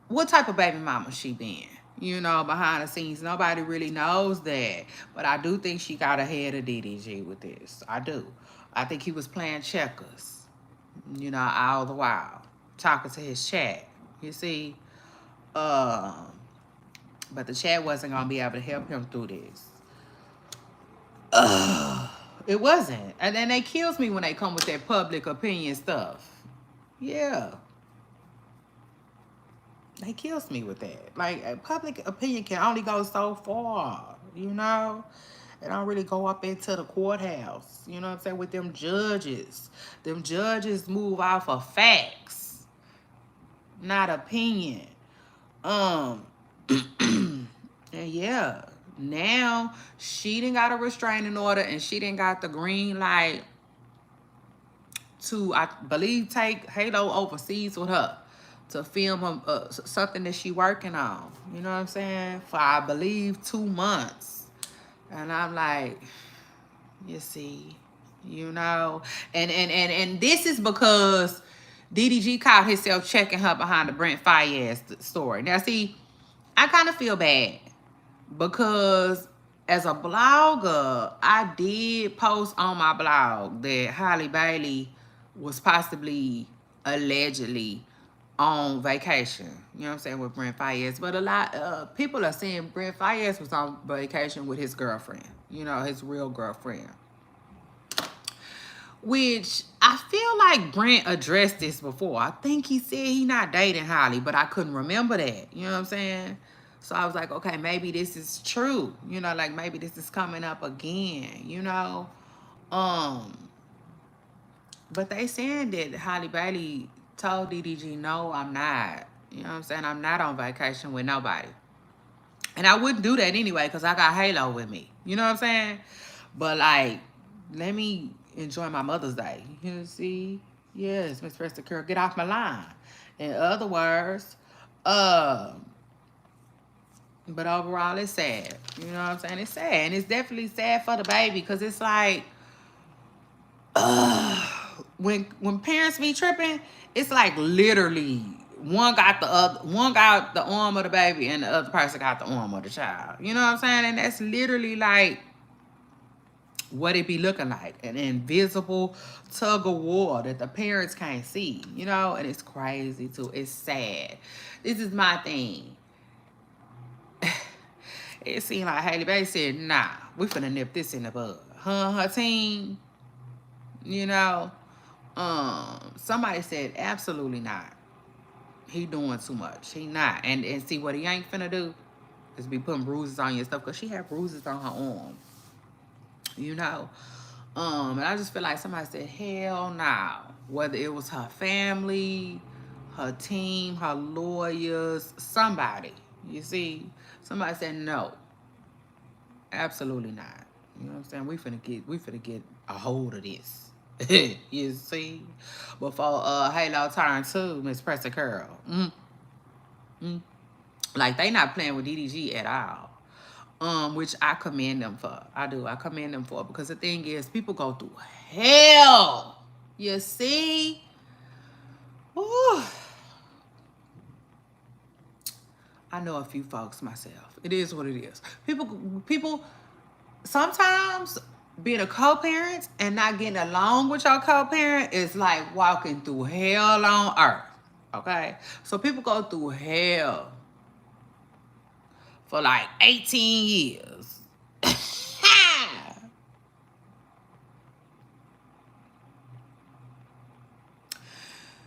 what type of baby mama she been, you know, behind the scenes. Nobody really knows that. But I do think she got ahead of DDG with this. I do. I think he was playing checkers, you know, all the while, talking to his chat. You see? But the chat wasn't going to be able to help him through this. It wasn't. And then they kills me when they come with that public opinion stuff. Yeah. They kills me with that. Like, public opinion can only go so far, you know? It don't really go up into the courthouse, you know what I'm saying, with them judges. Them judges move off of facts, not opinion. And yeah, now she didn't got a restraining order and she didn't got the green light to, I believe, take Halo overseas with her to film something that she working on. You know what I'm saying? For, I believe, 2 months. And I'm like, you see, you know, and this is because DDG caught himself checking her behind the Brent Fayez story. Now, see, I kind of feel bad because as a blogger, I did post on my blog that Halle Bailey was possibly, allegedly, on vacation. You know what I'm saying, with Brent Fayez. But a lot of people are saying Brent Fayez was on vacation with his girlfriend. You know, his real girlfriend. Which I feel like Brent addressed this before. I think he said he not dating Halle, but I couldn't remember that. You know what I'm saying? So I was like, okay, maybe this is true. You know, like maybe this is coming up again, you know? But they saying that Halle Bailey told DDG, no, I'm not. You know what I'm saying? I'm not on vacation with nobody. And I wouldn't do that anyway because I got Halo with me. You know what I'm saying? But, like, let me enjoy my Mother's Day. You see? Yes, Miss Presta Curl, get off my line. In other words, but overall, it's sad. You know what I'm saying? It's sad. And it's definitely sad for the baby because it's like, when parents be tripping, it's like literally one got the arm of the baby and the other person got the arm of the child. You know what I'm saying? And that's literally like what it be looking like, an invisible tug of war that the parents can't see, you know? And it's crazy too. It's sad. This is my thing. It seemed like Halle Bailey said, nah, we finna nip this in the bud. Her team, you know, somebody said absolutely not. He doing too much. He not. And see, what he ain't finna do is be putting bruises on your stuff, because she had bruises on her arm, you know. And I just feel like somebody said, hell no. Whether it was her family, her team, her lawyers, somebody, you see. Somebody said no. Absolutely not. You know what I'm saying? We finna get a hold of this. You see? Before Halo turn 2, Miss Pressa Curl. Like, they not playing with DDG at all. Which I commend them for. I do. I commend them for. Because the thing is, people go through hell. You see? Ooh. I know a few folks myself. It is what it is. People sometimes being a co-parent and not getting along with your co-parent is like walking through hell on earth. Okay? So people go through hell for like 18 years.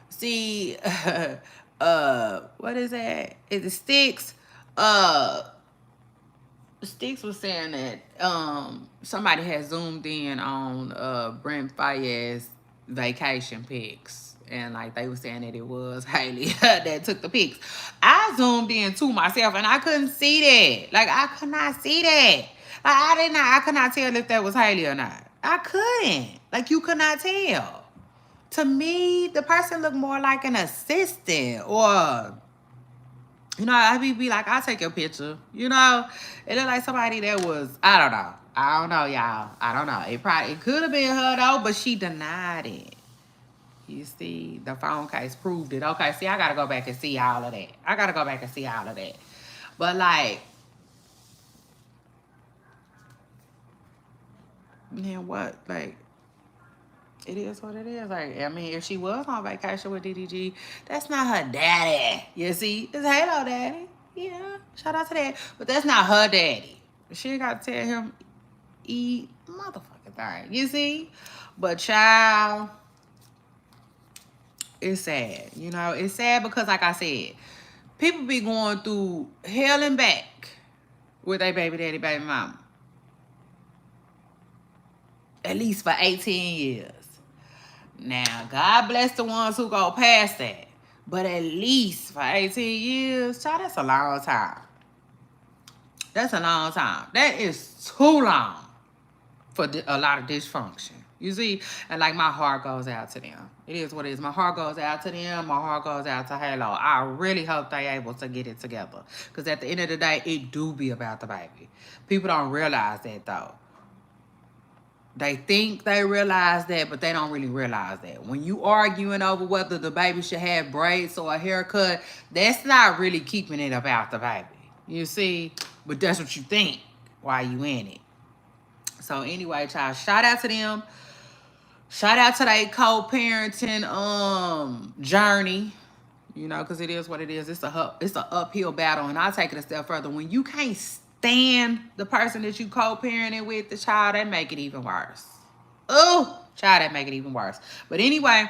See, what is that? Is it Sticks? Sticks was saying that somebody had zoomed in on Brent Fayez vacation pics, and like they were saying that it was Halle that took the pics. I zoomed in too myself, and I couldn't see that. Like I could not see that. Like I could not tell if that was Halle or not. I couldn't. Like you could not tell. To me, the person looked more like an assistant or, you know, I be like, I'll take your picture. You know, it looked like somebody that was, I don't know, y'all. I don't know. It could have been her though, but she denied it. You see, the phone case proved it. Okay, see, I gotta go back and see all of that. But like, man, what? Like, it is what it is. Like, I mean, if she was on vacation with DDG, that's not her daddy. You see? It's Halo daddy. Yeah, shout out to that. But that's not her daddy. She ain't got to tell him, eat motherfucking thing. You see? But child, it's sad. You know, it's sad because, like I said, people be going through hell and back with their baby daddy, baby mama. At least for 18 years. Now, God bless the ones who go past that. But at least for 18 years, child, that's a long time. That's a long time. That is too long for a lot of dysfunction. You see? And like my heart goes out to them. It is what it is. My heart goes out to them. My heart goes out to Halo. I really hope they're able to get it together. Because at the end of the day, it do be about the baby. People don't realize that though. They think they realize that, but they don't really realize that. When you arguing over whether the baby should have braids or a haircut, that's not really keeping it about the baby. You see? But that's what you think while you in it. So anyway, child, shout out to them. Shout out to their co-parenting journey. You know, because it is what it is. It's an uphill battle. And I'll take it a step further. When you can't stand the person that you co-parenting with, the child, that make it even worse. Oh, child, that make it even worse. But anyway,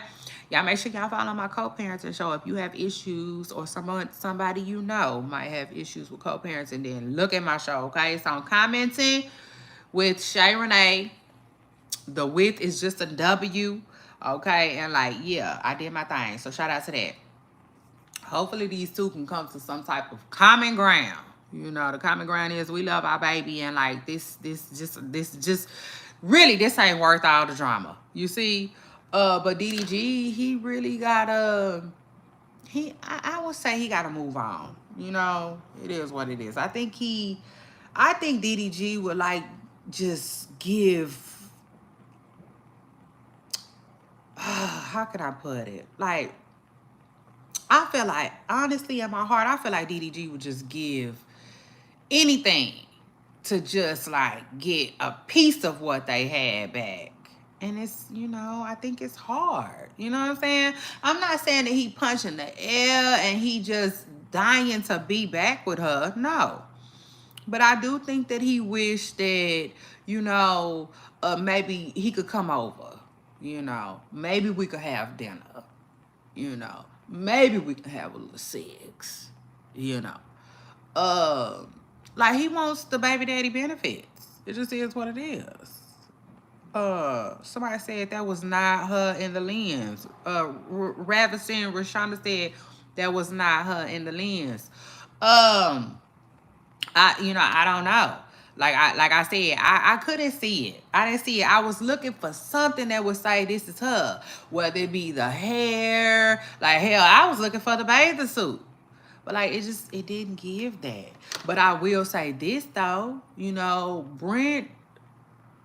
y'all make sure y'all follow my co-parenting show. If you have issues or somebody you know might have issues with co-parenting, then look at my show, okay? It's on Commenting with Shay Renee. The width is just a W, okay? And like, yeah, I did my thing. So shout out to that. Hopefully these two can come to some type of common ground. You know, the common ground is we love our baby, and like this just really, this ain't worth all the drama. You see? But DDG, he really gotta, I would say he gotta move on. You know, it is what it is. I think DDG would like just give, how can I put it? Like, I feel like, honestly, in my heart, I feel like DDG would just give anything to just like get a piece of what they had back. And it's, you know, I think it's hard. You know what I'm saying? I'm not saying that he punching the air and he just dying to be back with her. No. But I do think that he wished that, you know, maybe he could come over. You know, maybe we could have dinner. You know, maybe we can have a little sex. You know. Like, he wants the baby daddy benefits. It just is what it is. Somebody said that was not her in the lens. Ravison Rashonda said that was not her in the lens. I don't know. Like I said, I couldn't see it. I didn't see it. I was looking for something that would say this is her. Whether it be the hair, like hell, I was looking for the bathing suit. But like it didn't give that. But I will say this though, you know, Brent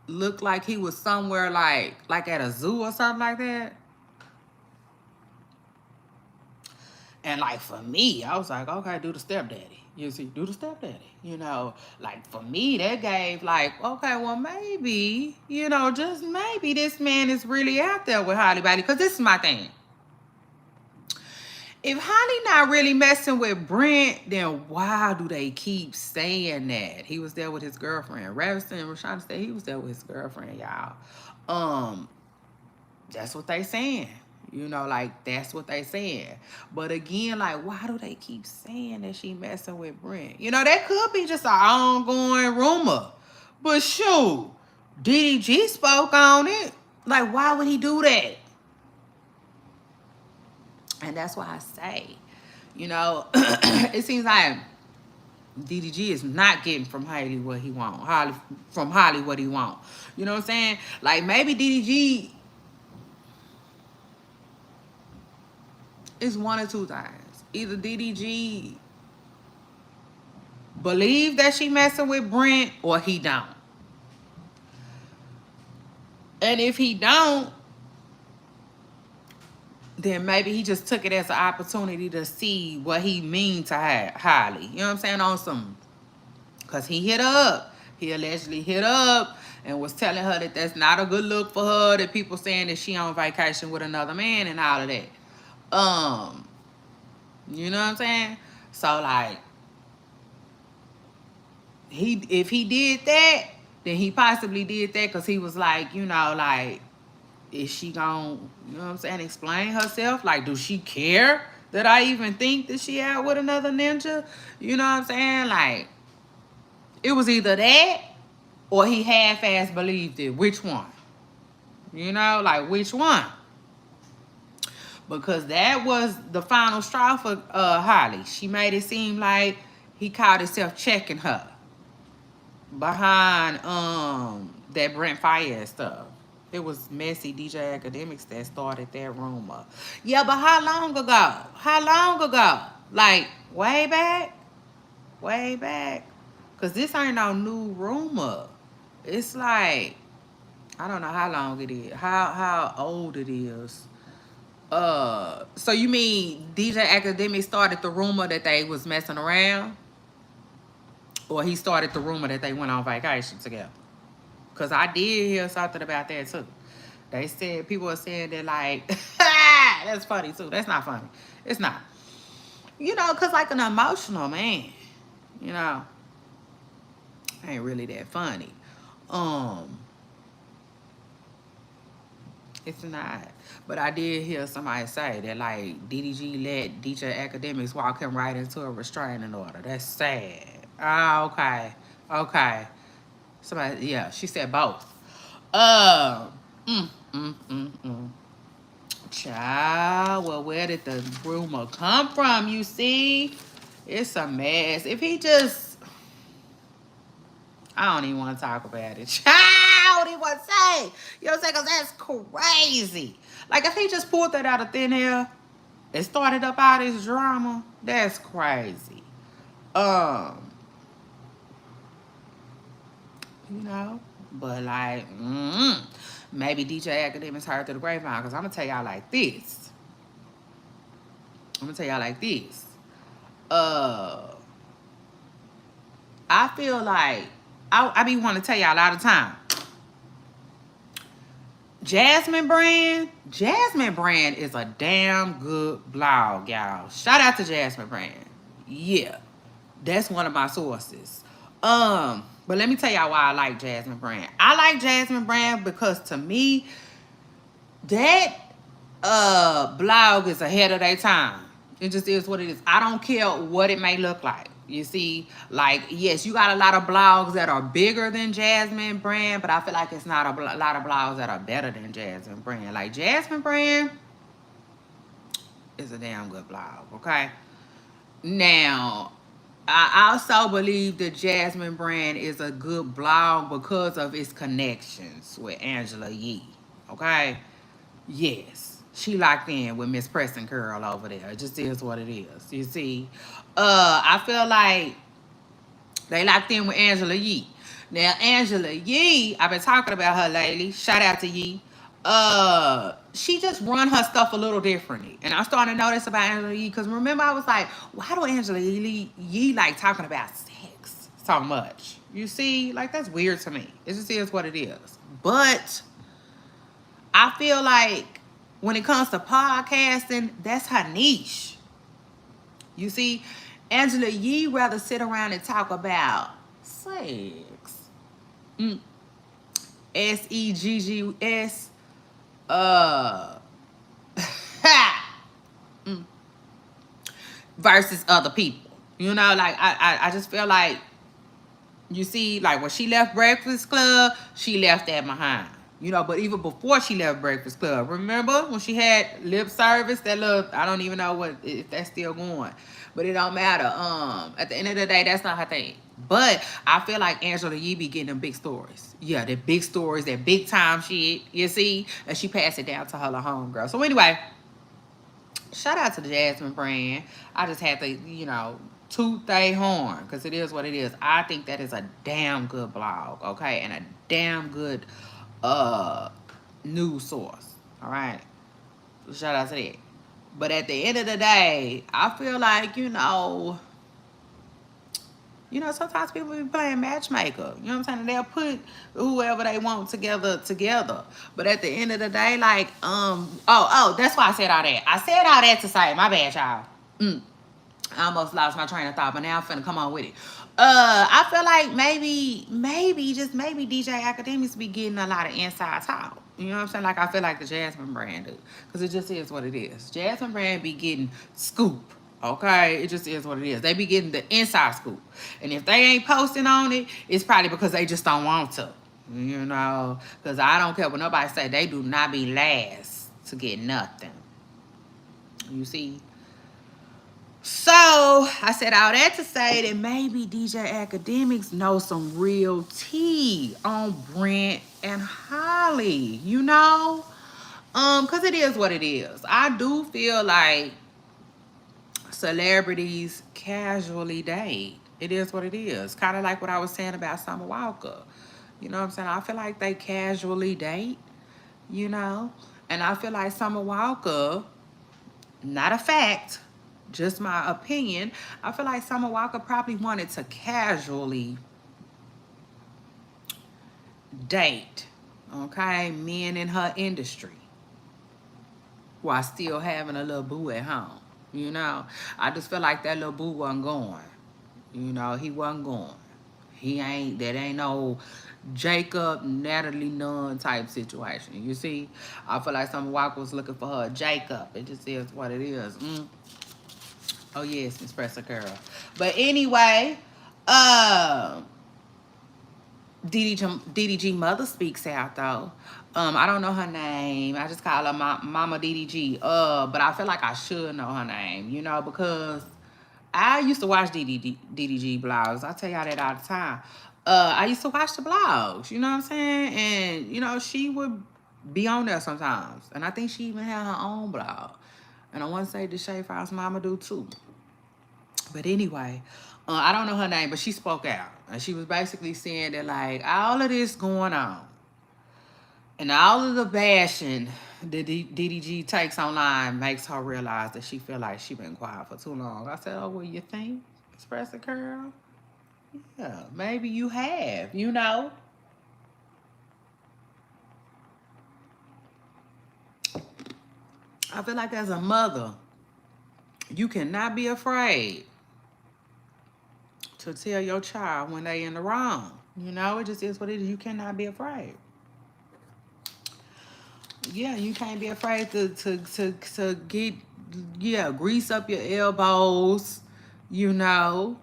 looked like he was somewhere like at a zoo or something like that. And like for me, I was like, okay, do the stepdaddy. You see, do the stepdaddy. You know, like for me, that gave like, okay, well maybe, you know, just maybe this man is really out there with Halle Bailey. Because this is my thing. If Halle not really messing with Brent, then why do they keep saying that? He was there with his girlfriend. Ravison and Rashonda said he was there with his girlfriend, y'all. That's what they saying. You know, like, that's what they saying. But again, like, why do they keep saying that she messing with Brent? You know, that could be just an ongoing rumor. But shoot, DDG spoke on it. Like, why would he do that? And that's why I say, you know, it seems like DDG is not getting from Halle what he want. From Halle what he want. You know what I'm saying? Like, maybe DDG is one or two things. Either DDG believe that she messing with Brent or he don't. And if he don't, then maybe he just took it as an opportunity to see what he mean to Halle. You know what I'm saying? On some, because he hit her up. He allegedly hit her up and was telling her that that's not a good look for her, that people saying that she on vacation with another man and all of that. You know what I'm saying? So, like, if he did that, then he possibly did that because he was like, you know, like, is she gonna, you know what I'm saying, explain herself? Like, do she care that I even think that she out with another ninja? You know what I'm saying? Like, it was either that or he half-ass believed it. Which one? You know, like, which one? Because that was the final straw for Halle. She made it seem like he caught himself checking her behind that Brent Fayez stuff. It was messy DJ Academics that started that rumor. Yeah, but how long ago? How long ago? Like, way back? Way back? Because this ain't no new rumor. It's like, I don't know how long it is. How old it is. So you mean DJ Academic started the rumor that they was messing around? Or he started the rumor that they went on vacation together? Because I did hear something about that too. They said, people were saying that, like, that's funny too. That's not funny. It's not. You know, because like an emotional man, you know, ain't really that funny. It's not. But I did hear somebody say that, like, DDG let DJ Academics walk him right into a restraining order. That's sad. Ah, okay. Okay. Somebody, yeah, she said both. Child, well, where did the rumor come from? You see, it's a mess. If he just, I don't even want to talk about it. Child, I don't even want to say. You know what I'm saying? Because that's crazy. Like, if he just pulled that out of thin air and started up all this drama, that's crazy. You know, but like, maybe DJ Academics heard through the grapevine, because I'm going to tell y'all like this. I feel like, I be wanting to tell y'all all the time, Jasmine Brand is a damn good blog, y'all. Shout out to Jasmine Brand. Yeah, that's one of my sources. But let me tell y'all why I like Jasmine Brand. I like Jasmine Brand because, to me, that blog is ahead of their time. It just is what it is. I don't care what it may look like. You see, like, yes, you got a lot of blogs that are bigger than Jasmine Brand, but I feel like it's not a lot of blogs that are better than Jasmine Brand. Like, Jasmine Brand is a damn good blog, okay? Now, I also believe that Jasmine Brand is a good blog because of its connections with Angela Yee. Okay? Yes. She locked in with Miss Preston Curl over there. It just is what it is. You see? I feel like they locked in with Angela Yee. Now, Angela Yee, I've been talking about her lately. Shout out to Yee. she just run her stuff a little differently. And I started to notice about Angela Yee, because remember I was like, why do Angela Yee like talking about sex so much? You see, like, that's weird to me. It just is what it is. But I feel like when it comes to podcasting, that's her niche. You see, Angela Yee rather sit around and talk about sex. SEGGS. Uh versus other people. You know, like I just feel like, you see, like when she left Breakfast Club, she left that behind. You know, but even before she left Breakfast Club, remember when she had lip service, that little, I don't even know what, if that's still going. But it don't matter. At the end of the day, that's not her thing. But I feel like Angela Yee be getting them big stories. Yeah, the big stories, that big time shit, you see? And she passed it down to her little homegirl. So anyway, shout out to the Jasmine brand. I just had to, you know, toot they horn, because it is what it is. I think that is a damn good blog, okay? And a damn good news source, all right? So shout out to that. But at the end of the day, I feel like, sometimes people be playing matchmaker. You know what I'm saying? They'll put whoever they want together. But at the end of the day, like, that's why I said all that. I said all that to say, my bad, y'all. I almost lost my train of thought, but now I'm finna come on with it. I feel like maybe DJ Academics be getting a lot of inside talk. You know what I'm saying? Like, I feel like the Jasmine brand do. Because it just is what it is. Jasmine brand be getting scoop. Okay? It just is what it is. They be getting the inside scoop. And if they ain't posting on it, it's probably because they just don't want to. You know? Because I don't care what nobody say. They do not be last to get nothing. You see? So, I said all that to say that maybe DJ Academics know some real tea on Brent and Holly, you know? Because it is what it is. I do feel like celebrities casually date. It is what it is. Kind of like what I was saying about Summer Walker. You know what I'm saying? I feel like they casually date, you know? And I feel like Summer Walker, not a fact, just my opinion, I feel like Summer Walker probably wanted to casually date, okay, men in her industry while still having a little boo at home, you know? I just feel like that little boo wasn't going. You know, he wasn't going. That ain't no Jacob, Natalie Nunn type situation. You see? I feel like Summer Walker was looking for her Jacob. It just is what it is. Oh, yes, Miss Presser Girl. But anyway, DDG mother speaks out, though. I don't know her name. I just call her Mama DDG. But I feel like I should know her name, you know, because I used to watch DDG blogs. I tell y'all that all the time. I used to watch the blogs, you know what I'm saying? And, you know, she would be on there sometimes. And I think she even had her own blog. And I want to say the Shade Files Mama do, too. But anyway, I don't know her name, but she spoke out. And she was basically saying that, like, all of this going on and all of the bashing that DDG takes online makes her realize that she feel like she been quiet for too long. I said, oh, well, you think, Express a Curl? Yeah, maybe you have, you know? I feel like as a mother, you cannot be afraid to tell your child when they in the wrong. You know, it just is what it is. You cannot be afraid. Yeah, you can't be afraid to get, grease up your elbows, you know,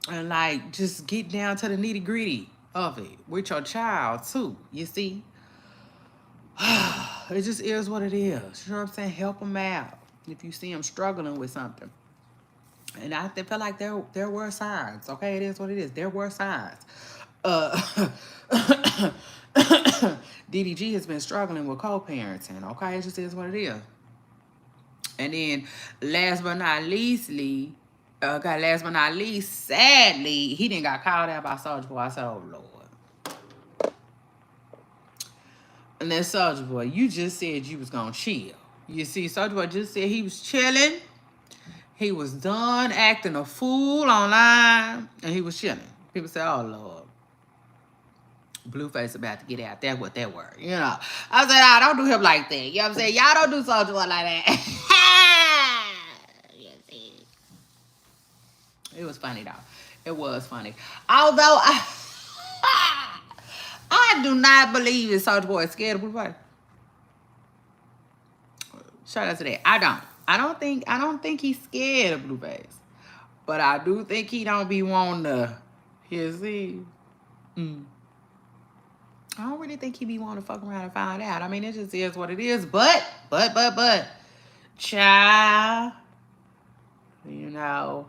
and like just get down to the nitty gritty of it with your child too. You see, it just is what it is. You know what I'm saying? Help them out if you see them struggling with something. And I feel like there were signs. Okay, it is what it is. There were signs. DDG has been struggling with co-parenting. Okay, it just is what it is. And then, last but not least, sadly, he didn't got called out by Soulja Boy. I said, oh, Lord. And then Soulja Boy, you just said you was gonna chill. You see, Soulja Boy just said he was chilling. He was done acting a fool online, and he was chilling. People say, "Oh Lord, Blueface about to get out." That's what that word, you know. I said, "I don't do him like that." You know what I'm saying? Y'all don't do Soulja Boy like that. It was funny though. It was funny. Although I do not believe that Soulja Boy is scared of Blueface. Shout out to that. I don't think he's scared of Blueface. But I do think he don't be wanting to, you see. I don't really think he be wanting to fuck around and find out. I mean, it just is what it is. But, child, you know,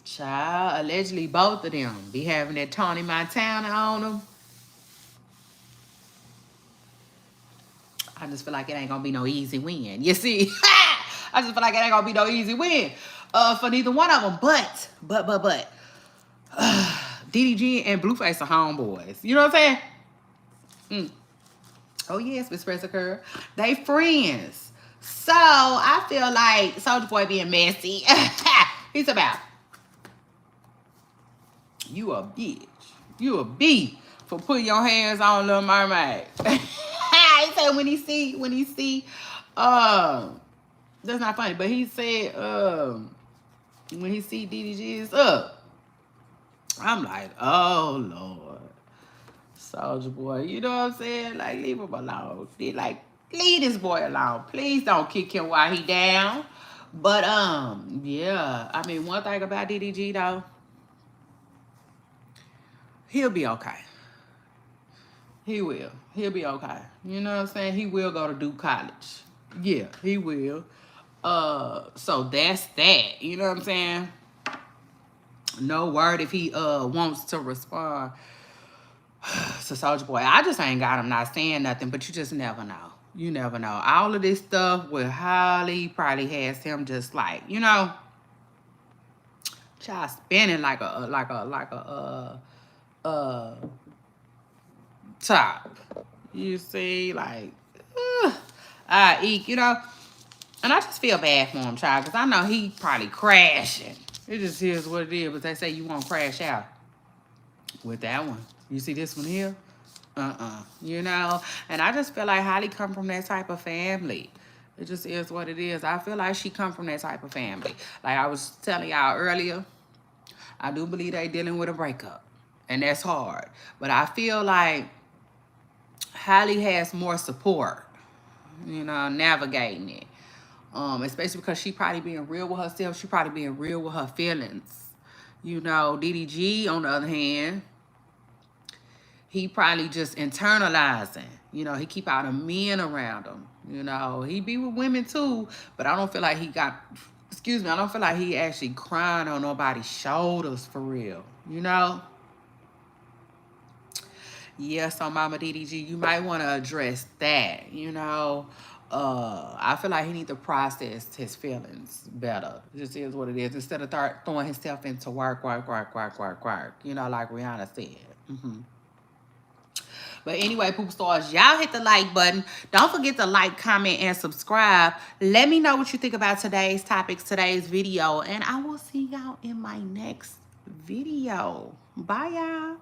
child, allegedly both of them be having that Tony Montana on them. I just feel like it ain't gonna be no easy win. You see? I just feel like it ain't gonna be no easy win for neither one of them. But DDG and Blueface are homeboys. You know what I'm saying? Oh yes, Miss Press Curl. They friends. So I feel like Soulja Boy being messy. He's about, you a bitch. You a B for putting your hands on Little Mermaid. He said when he see that's not funny, but he said when he see DDG is up, I'm like, oh Lord, Soulja Boy, you know what I'm saying? Like, leave him alone. Like, leave this boy alone. Please don't kick him while he down. But yeah, I mean, one thing about DDG though, he'll be okay. He will. He'll be okay. You know what I'm saying? He will go to Duke College. Yeah, he will. So that's that. You know what I'm saying? No word if he wants to respond to Soulja Boy. I just ain't got him not saying nothing, but you just never know. You never know. All of this stuff with Halle probably has him just like, you know, child spinning like a top. You see, like, I eat, you know. And I just feel bad for him, child, because I know he probably crashing. It just is what it is, but they say you won't crash out with that one. You see this one here? You know? And I just feel like Halle come from that type of family. It just is what it is. I feel like she come from that type of family. Like I was telling y'all earlier, I do believe they dealing with a breakup. And that's hard. But I feel like Halle has more support, you know, navigating it. Especially because she probably being real with herself. She probably being real with her feelings. You know, DDG, on the other hand, he probably just internalizing. You know, he keep all the men around him. You know, he be with women too, but I don't feel like he got, excuse me, I don't feel like he actually crying on nobody's shoulders for real. You know? Yes, on Mama DDG, you might want to address that, you know. I feel like he needs to process his feelings better. It just is what it is. Instead of throwing himself into work. You know, like Rihanna said. But anyway, poop stars, y'all hit the like button. Don't forget to like, comment, and subscribe. Let me know what you think about today's topics, today's video. And I will see y'all in my next video. Bye, y'all.